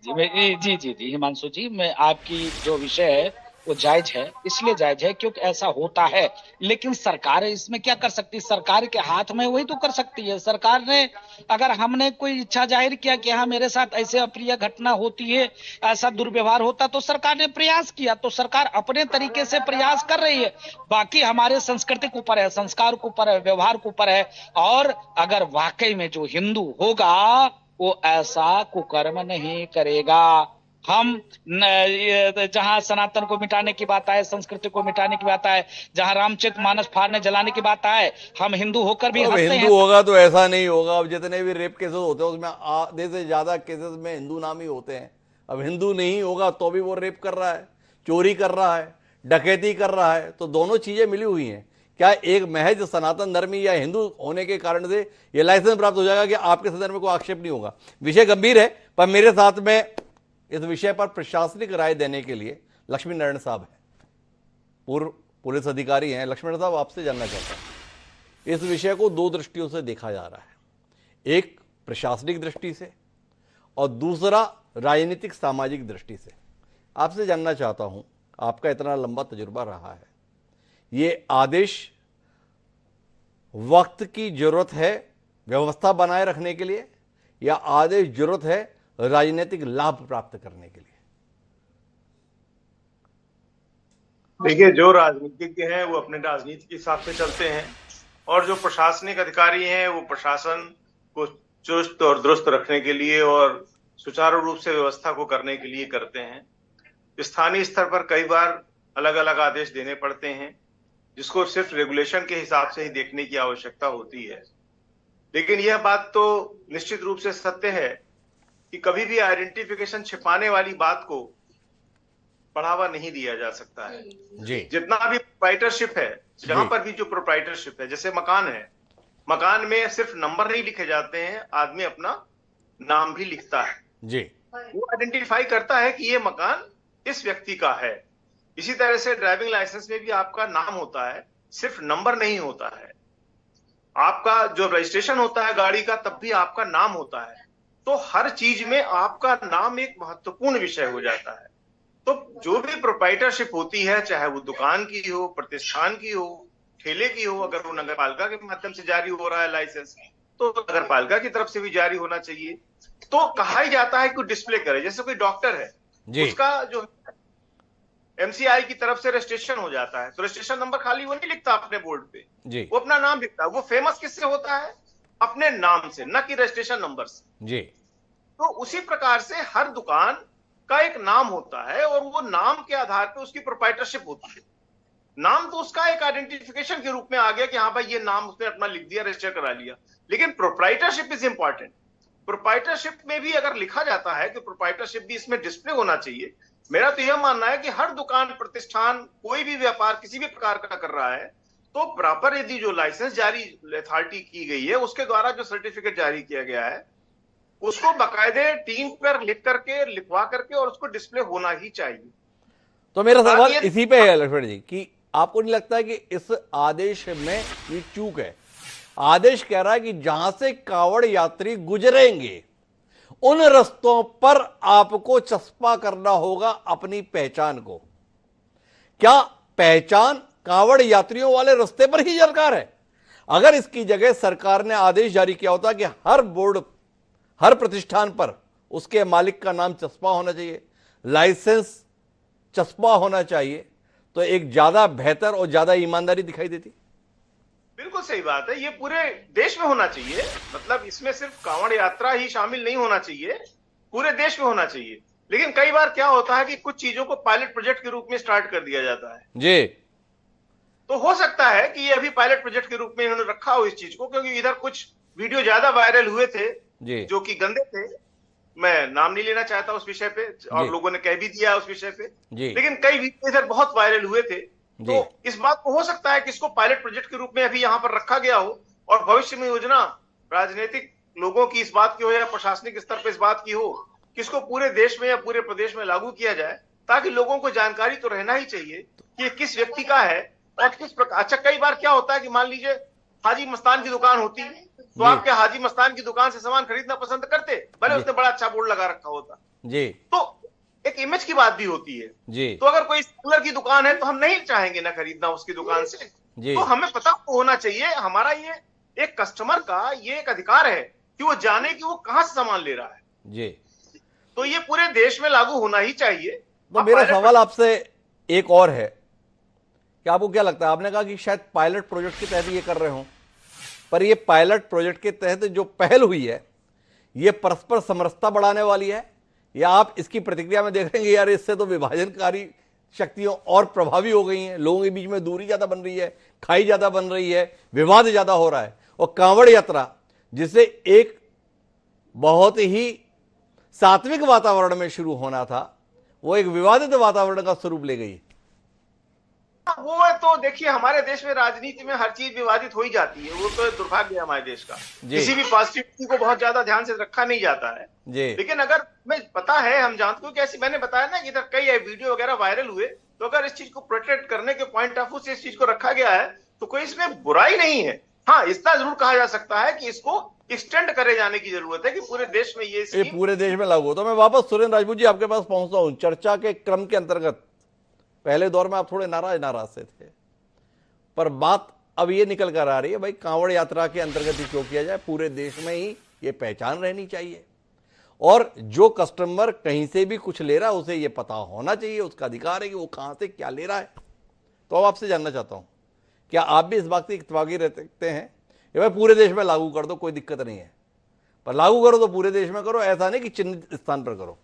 जी हिमांशु जी, मैं आपकी जो विषय है वो जायज है, इसलिए जायज है क्योंकि ऐसा होता है। लेकिन सरकार इसमें क्या कर सकती है? सरकार के हाथ में वही तो कर सकती है। सरकार ने, अगर हमने कोई इच्छा जाहिर किया कि हाँ मेरे साथ ऐसे अप्रिय घटना होती है, ऐसा दुर्व्यवहार होता, तो सरकार ने प्रयास किया, तो सरकार अपने तरीके से प्रयास कर रही है। बाकी हमारे संस्कृति के ऊपर है, संस्कार के ऊपर है, व्यवहार के ऊपर है। और अगर वाकई में जो हिंदू होगा वो ऐसा कुकर्म नहीं करेगा। हम जहां सनातन को मिटाने की बात आए, संस्कृति को मिटाने की बात आए, जहां रामचरितमानस फाड़ने जलाने की बात आए, हम हिंदू होकर भी हंसते हैं। हिंदू होगा तो ऐसा नहीं होगा। अब जितने भी रेप केसेस होते हैं उसमें आधे से ज्यादा केसेस में हिंदू नाम ही होते हैं। अब हिंदू नहीं होगा तो भी वो रेप कर रहा है, चोरी कर रहा है, डकैती कर रहा है, तो दोनों चीजें मिली हुई हैं। क्या एक महज सनातन धर्मी या हिंदू होने के कारण से यह लाइसेंस प्राप्त हो जाएगा कि आपके सदन में कोई आक्षेप नहीं होगा? विषय गंभीर है, पर मेरे साथ में इस विषय पर प्रशासनिक राय देने के लिए लक्ष्मी नारायण साहब हैं, पूर्व पुलिस अधिकारी हैं। लक्ष्मी नारायण साहब, आपसे जानना चाहता हूं, इस विषय को 2 दृष्टियों से देखा जा रहा है, एक प्रशासनिक दृष्टि से और दूसरा राजनीतिक सामाजिक दृष्टि से। आपसे जानना चाहता हूं, आपका इतना लंबा तजुर्बा रहा है, ये आदेश वक्त की जरूरत है व्यवस्था बनाए रखने के लिए, या आदेश जरूरत है राजनीतिक लाभ प्राप्त करने के लिए? देखिए, जो राजनीतिज्ञ हैं वो अपने राजनीति के हिसाब से चलते हैं, और जो प्रशासनिक अधिकारी हैं वो प्रशासन को चुस्त और दुरुस्त रखने के लिए और सुचारू रूप से व्यवस्था को करने के लिए करते हैं। स्थानीय स्तर पर कई बार अलग अलग आदेश देने पड़ते हैं, जिसको सिर्फ रेगुलेशन के हिसाब से ही देखने की आवश्यकता होती है। लेकिन यह बात तो निश्चित रूप से सत्य है कि कभी भी आइडेंटिफिकेशन छिपाने वाली बात को बढ़ावा नहीं दिया जा सकता है। जी जितना भी प्रोप्राइटरशिप है, जहां पर भी जो प्रोप्राइटरशिप है, जैसे मकान है, मकान में सिर्फ नंबर नहीं लिखे जाते हैं, आदमी अपना नाम भी लिखता है। जी वो आइडेंटिफाई करता है कि ये मकान इस व्यक्ति का है। इसी तरह से ड्राइविंग लाइसेंस में भी आपका नाम होता है, सिर्फ नंबर नहीं होता है। आपका जो रजिस्ट्रेशन होता है गाड़ी का, तब भी आपका नाम होता है। तो हर चीज में आपका नाम एक महत्वपूर्ण विषय हो जाता है। तो जो भी प्रोप्राइटरशिप होती है, चाहे वो दुकान की हो, प्रतिष्ठान की हो, ठेले की हो, अगर वो नगर पालिका के माध्यम से जारी हो रहा है लाइसेंस, तो नगर पालिका की तरफ से भी जारी होना चाहिए। तो कहा ही जाता है कि डिस्प्ले करे। जैसे कोई डॉक्टर है, उसका जो एमसीआई की तरफ से रजिस्ट्रेशन हो जाता है, तो रजिस्ट्रेशन नंबर खाली वो नहीं लिखता अपने बोर्ड पे, वो अपना नाम लिखता है। वो फेमस किससे होता है? अपने नाम से, न कि रजिस्ट्रेशन नंबर से। जी तो उसी प्रकार से हर दुकान का एक नाम होता है और वो नाम के आधार पर उसकी प्रोप्राइटरशिप होती है। नाम तो उसका एक आइडेंटिफिकेशन के रूप में आ गया कि हाँ भाई ये नाम उसने अपना लिख दिया, रजिस्टर करा लिया। लेकिन प्रोप्राइटरशिप इज इंपॉर्टेंट। प्रोप्राइटरशिप में भी अगर लिखा जाता है कि प्रोप्राइटरशिप भी इसमें डिस्प्ले होना चाहिए। मेरा तो यह मानना है कि हर दुकान, प्रतिष्ठान, कोई भी व्यापार किसी भी प्रकार का कर रहा है, तो प्रॉपर यदि जो लाइसेंस जारी अथॉरिटी की गई है, उसके द्वारा जो सर्टिफिकेट जारी किया गया है, उसको बाकायदे टीम पर लिख करके, लिखवा करके और उसको डिस्प्ले होना ही चाहिए। तो मेरा सवाल इसी पे है लक्ष्मण जी कि आपको नहीं लगता है कि इस आदेश में ये चूक है? आदेश कह रहा है कि जहां से कावड़ यात्री गुजरेंगे उन रस्तों पर आपको चस्पा करना होगा अपनी पहचान को। क्या पहचान कावड़ यात्रियों वाले रास्ते पर ही दरकार है? अगर इसकी जगह सरकार ने आदेश जारी किया होता कि हर बोर्ड, हर प्रतिष्ठान पर उसके मालिक का नाम चस्पा होना चाहिए, लाइसेंस चस्पा होना चाहिए, तो एक ज्यादा बेहतर और ज्यादा ईमानदारी दिखाई देती। बिल्कुल सही बात है। ये पूरे देश में होना चाहिए। मतलब इसमें सिर्फ कांवड़ यात्रा ही शामिल नहीं होना चाहिए, पूरे देश में होना चाहिए। लेकिन कई बार क्या होता है कि कुछ चीजों को पायलट प्रोजेक्ट के रूप में स्टार्ट कर दिया जाता है। जी तो हो सकता है कि ये अभी पायलट प्रोजेक्ट के रूप में इन्होंने रखा हो इस चीज को, क्योंकि इधर कुछ वीडियो ज्यादा वायरल हुए थे जो कि गंदे थे। मैं नाम नहीं लेना चाहता उस विषय पे, और लोगों ने कह भी दिया उस विषय पे, लेकिन कई वीडियो इधर बहुत वायरल हुए थे। तो इस बात को हो सकता है कि इसको पायलट प्रोजेक्ट के रूप में अभी यहाँ पर रखा गया हो, और भविष्य में योजना राजनीतिक लोगों की इस बात की हो या प्रशासनिक स्तर पर इस बात की हो कि इसको पूरे देश में या पूरे प्रदेश में लागू किया जाए, ताकि लोगों को जानकारी तो रहना ही चाहिए कि ये किस व्यक्ति का है और किस प्रकार। अच्छा, कई बार क्या होता है कि मान लीजिए हाजी मस्तान की दुकान होती, तो आपके हाजी मस्तान की दुकान से सामान खरीदना पसंद करते, भले उसने बड़ा अच्छा बोर्ड लगा रखा होता। तो एक इमेज की बात भी होती है। तो अगर कोई स्कूलर की दुकान है तो हम नहीं चाहेंगे ना खरीदना उसकी दुकान से। तो हमें पता होना चाहिए, हमारा ये एक कस्टमर का ये एक अधिकार है कि वो जाने कि वो कहां से सामान ले रहा है। तो ये पूरे देश में लागू होना ही चाहिए। तो मेरा सवाल आपसे एक और है कि आपको क्या लगता है? आपने कहा कि शायद पायलट प्रोजेक्ट के तहत ये कर रहे हो, पर ये पायलट प्रोजेक्ट के तहत जो पहल हुई है, ये परस्पर समरसता बढ़ाने वाली है, या आप इसकी प्रतिक्रिया में देख रहे हैं यार इससे तो विभाजनकारी शक्तियां और प्रभावी हो गई हैं, लोगों के बीच में दूरी ज्यादा बन रही है, खाई ज्यादा बन रही है, विवाद ज्यादा हो रहा है, और कांवड़ यात्रा जिसे एक बहुत ही सात्विक वातावरण में शुरू होना था, वो एक विवादित वातावरण का स्वरूप ले गई। वो है तो देखिए, हमारे देश में राजनीति में हर चीज विवादित हो ही जाती है। वो तो दुर्भाग्य है हमारे देश का। किसी भी पॉजिटिविटी को बहुत ज्यादा ध्यान से रखा नहीं जाता है। लेकिन अगर हमें पता है, हम जानते हो कि ऐसी, मैंने बताया ना कि इधर कई वीडियो वगैरह वायरल हुए, तो अगर इस चीज को प्रोटेक्ट करने के पॉइंट ऑफ व्यू से इस चीज को रखा गया है तो कोई इसमें बुराई नहीं है। हाँ, इतना जरूर कहा जा सकता है कि इसको एक्सटेंड करे जाने की जरूरत है कि पूरे देश में ये पूरे देश में लागू हो। तो मैं वापस सुरेंद्र राजपूत जी आपके पास पहुंचता हूं। चर्चा के क्रम के अंतर्गत पहले दौर में आप थोड़े नाराज से थे, पर बात अब ये निकल कर आ रही है भाई कांवड़ यात्रा के अंतर्गत ही क्यों किया जाए, पूरे देश में ही ये पहचान रहनी चाहिए, और जो कस्टमर कहीं से भी कुछ ले रहा है उसे ये पता होना चाहिए, उसका अधिकार है कि वो कहां से क्या ले रहा है। तो अब आपसे जानना चाहता हूं, क्या आप भी इस बात से इत्तेफाकी रखते हैं कि भाई पूरे देश में लागू कर दो, कोई दिक्कत नहीं है, पर लागू करो तो पूरे देश में करो, ऐसा नहीं कि चिन्हित स्थान पर करो?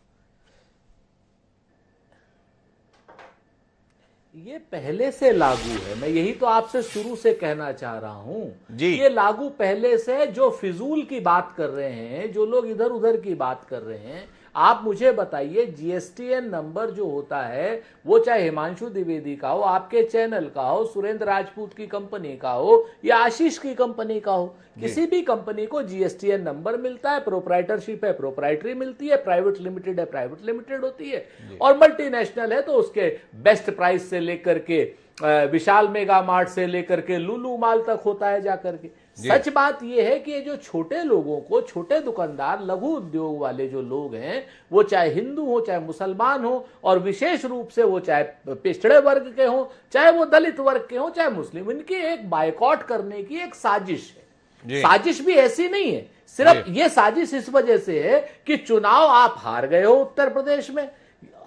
ये पहले से लागू है, मैं यही तो आपसे शुरू से कहना चाह रहा हूं जी। ये लागू पहले से, जो फिजूल की बात कर रहे हैं, जो लोग इधर उधर की बात कर रहे हैं, आप मुझे बताइए जीएसटीएन नंबर जो होता है वो चाहे हिमांशु द्विवेदी का हो, आपके चैनल का हो, सुरेंद्र राजपूत की कंपनी का हो या आशीष की कंपनी का हो, किसी भी कंपनी को जीएसटीएन नंबर मिलता है, प्रोप्राइटरशिप है प्रोप्राइटरी मिलती है, प्राइवेट लिमिटेड है प्राइवेट लिमिटेड होती है, और मल्टीनेशनल है तो उसके बेस्ट प्राइस से लेकर के विशाल मेगा मार्ट से लेकर के लुलु माल तक होता है जाकर के। सच बात यह है कि ये जो छोटे लोगों को, छोटे दुकानदार, लघु उद्योग वाले जो लोग हैं, वो चाहे हिंदू हो चाहे मुसलमान हो, और विशेष रूप से वो चाहे पिछड़े वर्ग के हो चाहे वो दलित वर्ग के हो चाहे मुस्लिम, इनकी एक बायकॉट करने की एक साजिश है। साजिश भी ऐसी नहीं है, सिर्फ ये साजिश इस वजह से है कि चुनाव आप हार गए हो उत्तर प्रदेश में।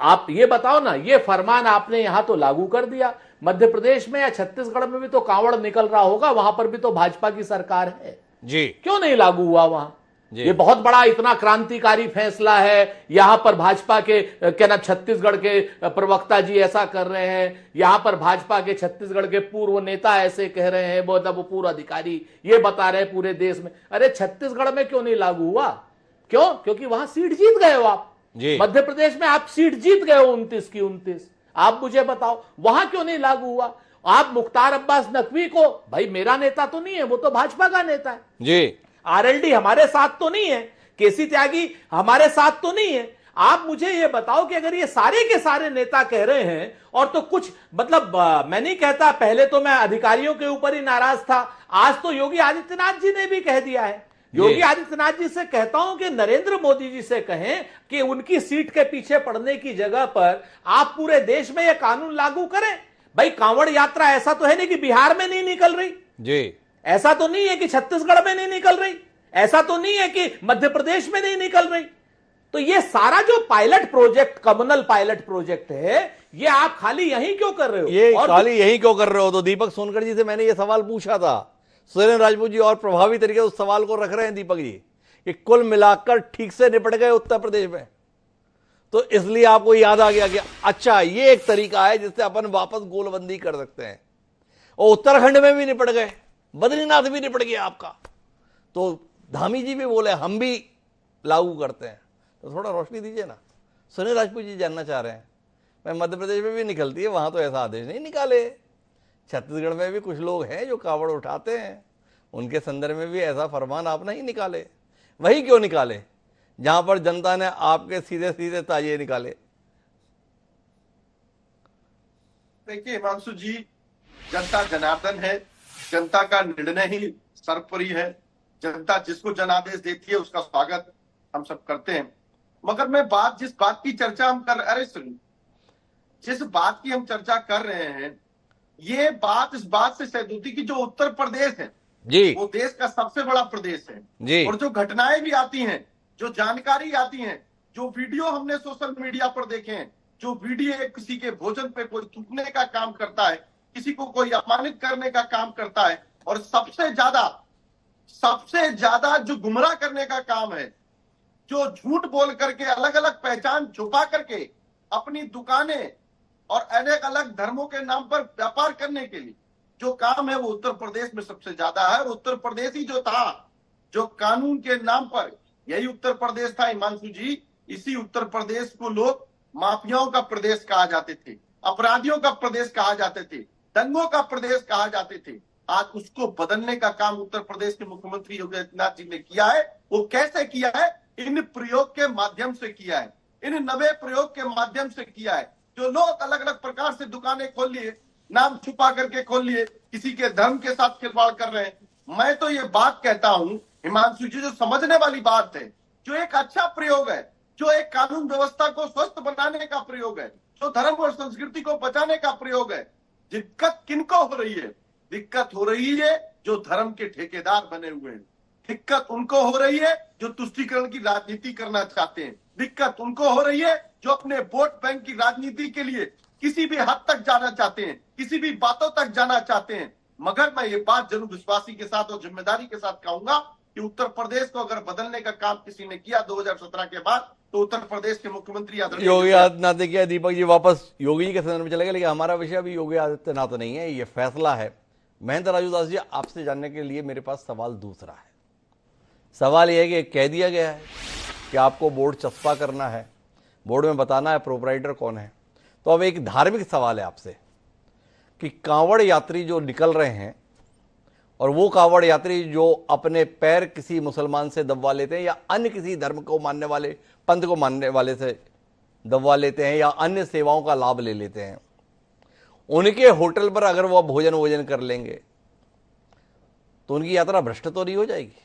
आप ये बताओ ना, ये फरमान आपने यहां तो लागू कर दिया, मध्य प्रदेश में या छत्तीसगढ़ में भी तो कांवड़ निकल रहा होगा, वहां पर भी तो भाजपा की सरकार है जी, क्यों नहीं लागू हुआ वहां? ये बहुत बड़ा इतना क्रांतिकारी फैसला है, यहां पर भाजपा के क्या नाम, छत्तीसगढ़ के प्रवक्ता जी ऐसा कर रहे हैं, यहां पर भाजपा के छत्तीसगढ़ के पूर्व नेता ऐसे कह रहे हैं, वो पूर्व अधिकारी ये बता रहे हैं पूरे देश में। अरे छत्तीसगढ़ में क्यों नहीं लागू हुआ? क्यों? क्योंकि वहां सीट जीत गए हो आप। मध्य प्रदेश में आप सीट जीत गए हो 29 की 29। आप मुझे बताओ वहां क्यों नहीं लागू हुआ? आप मुख्तार अब्बास नकवी को, भाई मेरा नेता तो नहीं है, वो तो भाजपा का नेता है जी, आरएलडी हमारे साथ तो नहीं है, केसी त्यागी हमारे साथ तो नहीं है। आप मुझे ये बताओ कि अगर ये सारे के सारे नेता कह रहे हैं, और तो कुछ मतलब मैं नहीं कहता, पहले तो मैं अधिकारियों के ऊपर ही नाराज था, आज तो योगी आदित्यनाथ जी ने भी कह दिया है। योगी आदित्यनाथ जी से कहता हूं कि नरेंद्र मोदी जी से कहें कि उनकी सीट के पीछे पड़ने की जगह पर आप पूरे देश में यह कानून लागू करें। भाई कांवड़ यात्रा ऐसा तो है नहीं कि बिहार में नहीं निकल रही जी, ऐसा तो नहीं है कि छत्तीसगढ़ में नहीं निकल रही, ऐसा तो नहीं है कि मध्य प्रदेश में नहीं निकल रही। तो ये सारा जो pilot project, communal pilot project है, ये आप खाली यहीं क्यों कर रहे हो? ये खाली यहीं क्यों कर रहे हो? तो दीपक सोनकर जी से मैंने ये सवाल पूछा था, सुरेंद्र राजपूत जी और प्रभावी तरीके से उस सवाल को रख रहे हैं दीपक जी कि कुल मिलाकर ठीक से निपट गए उत्तर प्रदेश में, तो इसलिए आपको याद आ गया कि अच्छा ये एक तरीका है जिससे अपन वापस गोलबंदी कर सकते हैं। और उत्तराखंड में भी निपट गए, बद्रीनाथ भी निपट गया आपका, तो धामी जी भी बोले हम भी लागू करते हैं। तो थोड़ा रोशनी दीजिए ना, सुनील राजपूत जी जानना चाह रहे हैं। मैं मध्य प्रदेश में भी निकलती है, वहां तो ऐसा आदेश नहीं निकाले, छत्तीसगढ़ में भी कुछ लोग हैं जो कावड़ उठाते हैं, उनके संदर्भ में भी ऐसा फरमान आप नहीं निकाले। वही क्यों निकाले जहां पर जनता ने आपके सीधे सीधे ताजे निकाले? देखिए हिमांशु जी, जनता जनार्दन है, जनता का निर्णय ही सर्वोपरि है, जनता जिसको जनादेश देती है उसका स्वागत हम सब करते हैं। मगर मैं जिस बात की चर्चा हम जिस बात की हम चर्चा कर रहे हैं, ये बात इस बात से सहमत होती कि जो उत्तर प्रदेश है जी, वो देश का सबसे बड़ा प्रदेश है जी, और जो घटनाएं भी आती हैं, जो जानकारी आती है, जो वीडियो हमने सोशल मीडिया पर देखे हैं, जो वीडियो किसी के भोजन पे कोई थूकने का काम करता है, किसी को कोई अपमानित करने का काम करता है, और सबसे ज्यादा जो गुमराह करने का काम है, जो झूठ बोल करके अलग अलग पहचान छुपा करके अपनी दुकानें और अलग अलग धर्मों के नाम पर व्यापार करने के लिए जो काम है, वो उत्तर प्रदेश में सबसे ज्यादा है। और उत्तर प्रदेश ही जो था, जो कानून के नाम पर, यही उत्तर प्रदेश था हिमांशु जी। इसी उत्तर प्रदेश को लोग माफियाओं का प्रदेश कहा जाते थे, अपराधियों का प्रदेश कहा जाते थे, दंगों का प्रदेश कहा जाते थे। आज उसको बदलने का काम उत्तर प्रदेश के मुख्यमंत्री योगी आदित्यनाथ जी ने किया है। वो कैसे किया है? इन प्रयोग के माध्यम से किया है, इन नवे प्रयोग के माध्यम से किया है। जो लोग अलग अलग प्रकार से दुकानें खोल लिए, नाम छुपा करके खोल लिए, किसी के धर्म के साथ खिलवाड़ कर रहे हैं। मैं तो ये बात कहता हूं हिमांशु जी, जो समझने वाली बात है, जो एक अच्छा प्रयोग है, जो एक कानून व्यवस्था को स्वस्थ बनाने का प्रयोग है, जो धर्म और संस्कृति को बचाने का प्रयोग है, दिक्कत किनको हो रही है? दिक्कत हो रही है जो धर्म के ठेकेदार बने हुए हैं। दिक्कत उनको हो रही है जो तुष्टीकरण की राजनीति करना चाहते हैं। दिक्कत उनको हो रही है जो अपने वोट बैंक की राजनीति के लिए किसी भी हद तक जाना चाहते हैं, किसी भी बातों तक जाना चाहते हैं। मगर मैं ये बात जरूर विश्वासी के साथ और जिम्मेदारी के साथ कहूंगा कि उत्तर प्रदेश को अगर बदलने का काम किसी ने किया 2017 के बाद तो उत्तर प्रदेश के मुख्यमंत्री योगी आदित्यनाथ ने किया। दीपक जी वापस योगी जी के संदर्भ में चलेगा, लेकिन हमारा विषय अभी योगी आदित्यनाथ नहीं है, ये फैसला है। महेंद्र राजूदास जी, आपसे जानने के लिए मेरे पास सवाल दूसरा है। सवाल यह है कि कह दिया गया है कि आपको बोर्ड चस्पा करना है, बोर्ड में बताना है प्रोपराइटर कौन है। तो अब एक धार्मिक सवाल है आपसे कि कांवड़ यात्री जो निकल रहे हैं और वो कांवड़ यात्री जो अपने पैर किसी मुसलमान से दबवा लेते हैं या अन्य किसी धर्म को मानने वाले, पंथ को मानने वाले से दबवा लेते हैं या अन्य सेवाओं का लाभ ले लेते हैं, उनके होटल पर अगर वह भोजन कर लेंगे तो उनकी यात्रा भ्रष्ट तो नहीं हो जाएगी?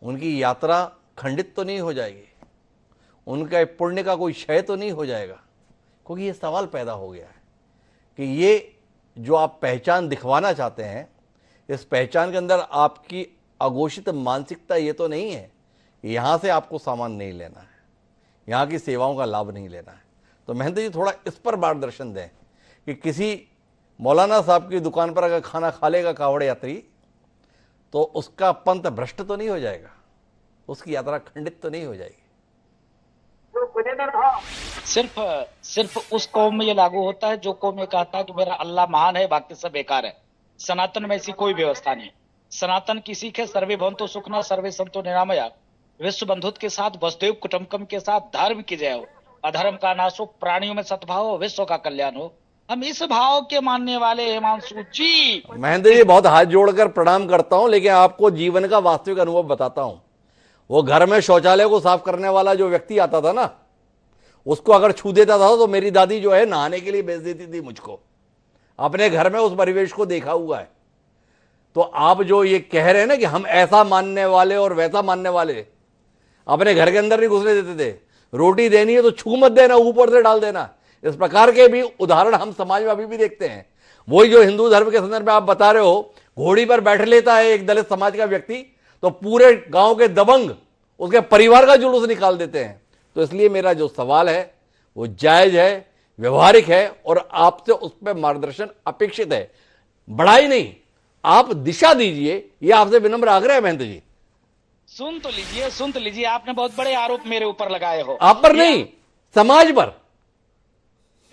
उनकी यात्रा खंडित तो नहीं हो जाएगी? उनका पुण्य का कोई क्षय तो नहीं हो जाएगा? क्योंकि ये सवाल पैदा हो गया है कि ये जो आप पहचान दिखवाना चाहते हैं, इस पहचान के अंदर आपकी अघोषित मानसिकता ये तो नहीं है कि यहाँ से आपको सामान नहीं लेना है, यहाँ की सेवाओं का लाभ नहीं लेना है। तो महेंद्र जी थोड़ा इस पर मार्गदर्शन दें कि किसी मौलाना साहब की दुकान पर अगर खाना खा लेगा कांवड़ यात्री तो उसका पंथ भ्रष्ट तो नहीं हो जाएगा? उसकी यात्रा खंडित तो नहीं हो जाएगी? सिर्फ उस कौम में ये लागू होता है जो कौम ये कहता है कि मेरा अल्लाह महान है, बाकी सब बेकार है। सनातन में ऐसी कोई व्यवस्था नहीं। सनातन की सीख है सर्वे भवन्तु सुखिनः सर्वे सन्तु निरामया, विश्व बंधुत्व के साथ, वसुदेव कुटुम्बकम के साथ, धर्म की जय हो, अधर्म का नाश हो, प्राणियों में सद्भाव हो, विश्व का कल्याण हो। हम इस भाव के मानने वाले हिमांशु जी। महेंद्र जी बहुत हाथ जोड़कर प्रणाम करता हूं, लेकिन आपको जीवन का वास्तविक अनुभव बताता हूं। वो घर में शौचालय को साफ करने वाला जो व्यक्ति आता था ना, उसको अगर छू देता था तो मेरी दादी जो है नहाने के लिए भेज देती थी मुझको। अपने घर में उस परिवेश को देखा हुआ है। तो आप जो ये कह रहे हैं ना कि हम ऐसा मानने वाले और वैसा मानने वाले, अपने घर के अंदर नहीं घुसने देते थे। रोटी देनी है तो छू मत देना, ऊपर से डाल देना। इस प्रकार के भी उदाहरण हम समाज में अभी भी देखते हैं। वही जो हिंदू धर्म के संदर्भ में आप बता रहे हो, घोड़ी पर बैठ लेता है एक दलित समाज का व्यक्ति तो पूरे गांव के दबंग उसके परिवार का जुलूस निकाल देते हैं। तो इसलिए मेरा जो सवाल है वो जायज है, व्यवहारिक है और आपसे उस पर मार्गदर्शन अपेक्षित है। बढ़ाई नहीं, आप दिशा दीजिए, ये आपसे विनम्र आग्रह है महेंद्र जी। सुन तो लीजिए, आपने बहुत बड़े आरोप मेरे ऊपर लगाए हो। आप पर नहीं, समाज पर।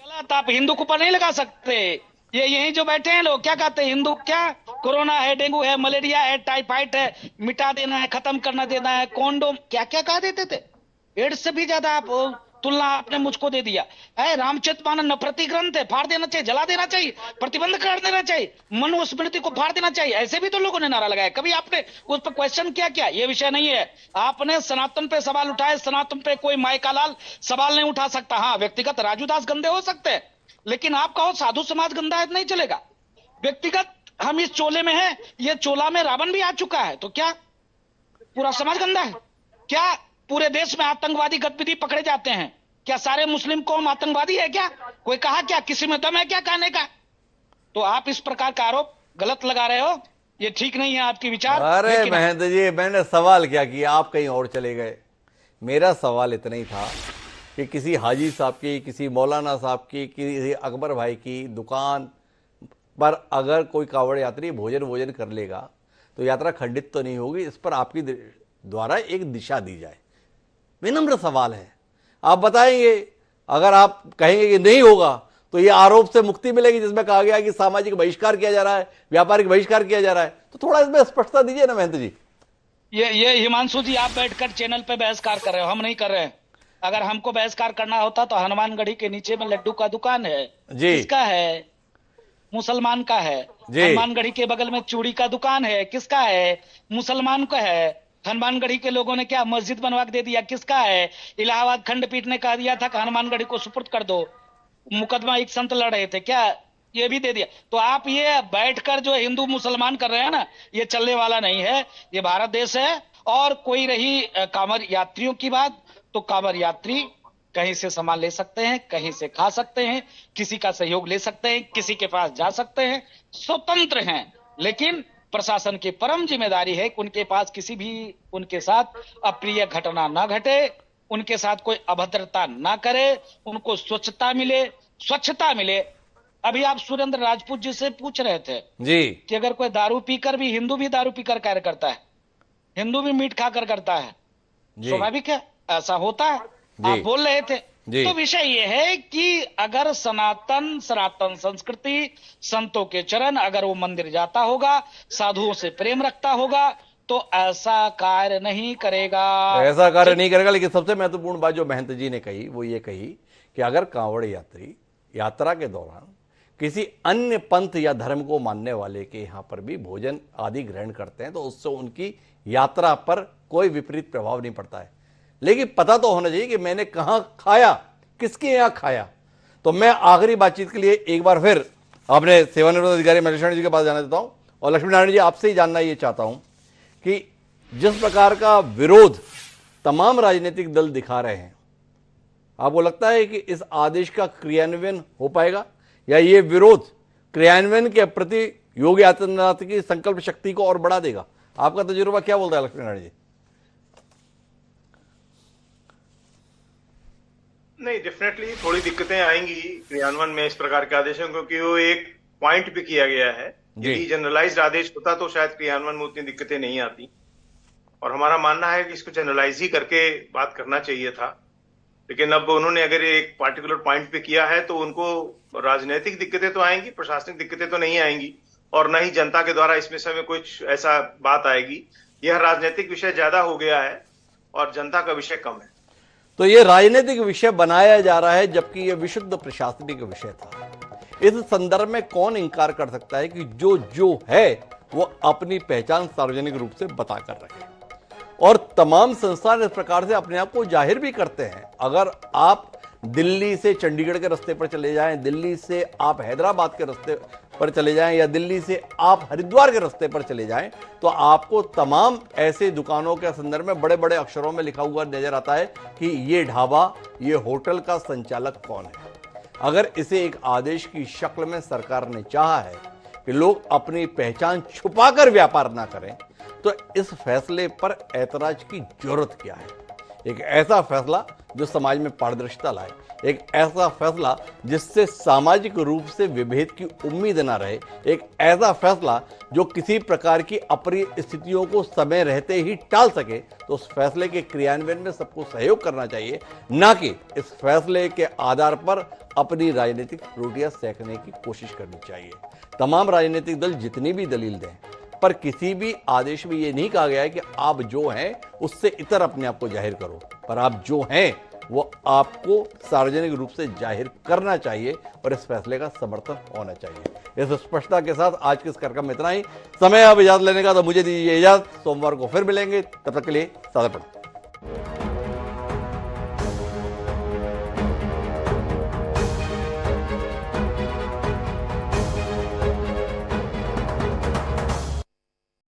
गलत, आप हिंदू के ऊपर नहीं लगा सकते। ये यही जो बैठे हैं लोग क्या कहते हैं, हिंदू क्या, कोरोना है, डेंगू है, मलेरिया है, टाइफाइड है, मिटा देना है, खत्म करना देना है, कॉन्डोम, क्या क्या कहा देते थे। एड्स से भी ज्यादा आप तुलना आपने मुझको दे दिया है। रामचरितमानस नफरती ग्रंथ है, फाड़ देना चाहिए, जला देना चाहिए, प्रतिबंध कर देना चाहिए, मनुस्मृति को फाड़ देना चाहिए, ऐसे भी तो लोगों ने नारा लगाया। कभी आपने उस पर क्वेश्चन किया क्या? ये विषय नहीं है। आपने सनातन पे सवाल उठाए, सनातन पे कोई मायका लाल सवाल नहीं उठा सकता। हाँ, व्यक्तिगत राजूदास गंदे हो सकते हैं, लेकिन आप कहो साधु समाज गंदा है नहीं चलेगा। व्यक्तिगत हम इस चोले में है, ये चोला में रावण भी आ चुका है, तो क्या पूरा समाज गंदा है? क्या पूरे देश में आतंकवादी गतिविधि पकड़े जाते हैं? क्या सारे मुस्लिम कौम आतंकवादी है क्या? कोई कहा क्या? किसी में दम है क्या कहने का? तो आप इस प्रकार का आरोप गलत लगा रहे हो, ये ठीक नहीं है आपकी विचार। अरे महेंद्र जी, मैंने सवाल क्या किया, आप कहीं और चले गए। मेरा सवाल इतना ही था कि किसी हाजी साहब की, किसी मौलाना साहब की, किसी अकबर भाई की दुकान पर अगर कोई कांवड़ यात्री भोजन कर लेगा तो यात्रा खंडित तो नहीं होगी? इस पर आपकी द्वारा एक दिशा दी जाए। विनम्र सवाल है, आप बताएंगे। अगर आप कहेंगे कि नहीं होगा तो ये आरोप से मुक्ति मिलेगी जिसमें कहा गया कि सामाजिक बहिष्कार किया जा रहा है, व्यापारिक बहिष्कार किया जा रहा है। तो थोड़ा इसमें स्पष्टता दीजिए ना महेंद्र जी। ये हिमांशु जी, आप बैठकर चैनल पे बहिष्कार कर रहे हो, हम नहीं कर रहे हैं। अगर हमको बहिष्कार करना होता तो हनुमानगढ़ी के नीचे में लड्डू का दुकान है जी, किसका है? मुसलमान का है। हनुमानगढ़ी के बगल में चूड़ी का दुकान है, किसका है? मुसलमान का है। हनुमानगढ़ी के लोगों ने क्या मस्जिद बनवा के दे दिया, किसका है? इलाहाबाद खंडपीठ ने कह दिया था कि हनुमानगढ़ी को सुपुर्द कर दो, मुकदमा एक संत लड़ रहे थे, क्या ये भी दे दिया? तो आप ये बैठकर जो हिंदू मुसलमान कर रहे हैं ना, ये चलने वाला नहीं है। ये भारत देश है। और कोई रही कांवड़ यात्रियों की बात, तो कांवड़ यात्री कहीं से सामान ले सकते हैं, कहीं से खा सकते हैं, किसी का सहयोग ले सकते हैं, किसी के पास जा सकते हैं, स्वतंत्र हैं। लेकिन प्रशासन की परम जिम्मेदारी है कि उनके पास किसी भी उनके साथ अप्रिय घटना ना घटे, उनके साथ कोई अभद्रता ना करे, उनको स्वच्छता मिले। अभी आप सुरेंद्र राजपूत जी से पूछ रहे थे जी कि अगर कोई दारू पीकर भी, हिंदू भी दारू पीकर कार्य करता है हिंदू भी मीट खाकर करता है, जी स्वाभाविक है, ऐसा होता है। जी। आप बोल रहे थे। जी। तो विषय ये है कि अगर सनातन संस्कृति, संतों के चरण, अगर वो मंदिर जाता होगा, साधुओं से प्रेम रखता होगा, तो ऐसा कार्य नहीं करेगा। ऐसा कार्य नहीं करेगा। लेकिन सबसे महत्वपूर्ण बात जो महंत जी ने कही वो ये कही कि अगर कांवड़ यात्री यात्रा के दौरान किसी अन्य पंथ या धर्म को मानने वाले के यहाँ पर भी भोजन आदि ग्रहण करते हैं तो उससे उनकी यात्रा पर कोई विपरीत प्रभाव नहीं पड़ता है। लेकिन पता तो होना चाहिए कि मैंने कहाँ खाया, किसके यहाँ खाया। तो मैं आखिरी बातचीत के लिए एक बार फिर अपने सेवानिवृत्त अधिकारी महेश जी के पास जाना चाहता हूँ और लक्ष्मी नारायण जी आपसे ही जानना ये चाहता हूँ कि जिस प्रकार का विरोध तमाम राजनीतिक दल दिखा रहे हैं, आपको लगता है कि इस आदेश का क्रियान्वयन हो पाएगा या ये विरोध क्रियान्वयन के प्रति योगी आदित्यनाथ की संकल्प शक्ति को और बढ़ा देगा? आपका तजुर्बा क्या बोलता है लक्ष्मी नारायण जी? नहीं, डेफिनेटली थोड़ी दिक्कतें आएंगी क्रियान्वयन में इस प्रकार के आदेशों, क्योंकि वो एक पॉइंट पे किया गया है। यदि जनरलाइज्ड आदेश होता तो शायद क्रियान्वयन में उतनी दिक्कतें नहीं आती, और हमारा मानना है कि इसको जनरलाइज ही करके बात करना चाहिए था। लेकिन अब उन्होंने अगर एक पार्टिकुलर पॉइंट पे किया है तो उनको राजनीतिक दिक्कतें तो आएंगी, प्रशासनिक दिक्कतें तो नहीं आएंगी, और न ही जनता के द्वारा इसमें समय कुछ ऐसा बात आएगी। यह राजनीतिक विषय ज्यादा हो गया है और जनता का विषय कम है। तो ये राजनीतिक विषय बनाया जा रहा है जबकि ये विशुद्ध प्रशासनिक विषय था। इस संदर्भ में कौन इंकार कर सकता है कि जो है वो अपनी पहचान सार्वजनिक रूप से बताकर रखे, और तमाम संस्थान इस प्रकार से अपने आप को जाहिर भी करते हैं। अगर आप दिल्ली से चंडीगढ़ के रास्ते पर चले जाएं, दिल्ली से आप हैदराबाद के रास्ते पर चले जाएं या दिल्ली से आप हरिद्वार के रास्ते पर चले जाएं, तो आपको तमाम ऐसे दुकानों के संदर्भ में बड़े बड़े अक्षरों में लिखा हुआ नजर आता है कि ये ढाबा, ये होटल का संचालक कौन है। अगर इसे एक आदेश की शक्ल में सरकार ने चाहा है कि लोग अपनी पहचान छुपाकर व्यापार ना करें, तो इस फैसले पर ऐतराज की जरूरत क्या है? एक ऐसा फैसला जो समाज में पारदर्शिता लाए, एक ऐसा फैसला जिससे सामाजिक रूप से विभेद की उम्मीद ना रहे, एक ऐसा फैसला जो किसी प्रकार की अप्रिय स्थितियों को समय रहते ही टाल सके, तो उस फैसले के क्रियान्वयन में सबको सहयोग करना चाहिए, ना कि इस फैसले के आधार पर अपनी राजनीतिक रोटियां सेकने की कोशिश करनी चाहिए। तमाम राजनीतिक दल जितनी भी दलील दें, पर किसी भी आदेश में यह नहीं कहा गया है कि आप जो हैं उससे इतर अपने आप को जाहिर करो, पर आप जो हैं वो आपको सार्वजनिक रूप से जाहिर करना चाहिए और इस फैसले का समर्थन होना चाहिए। इस स्पष्टता के साथ आज के इस कार्यक्रम में इतना ही। समय अब इजाजत लेने का, तो मुझे दीजिए इजाजत। सोमवार को फिर मिलेंगे, तब तक के लिए सादर प्रणाम।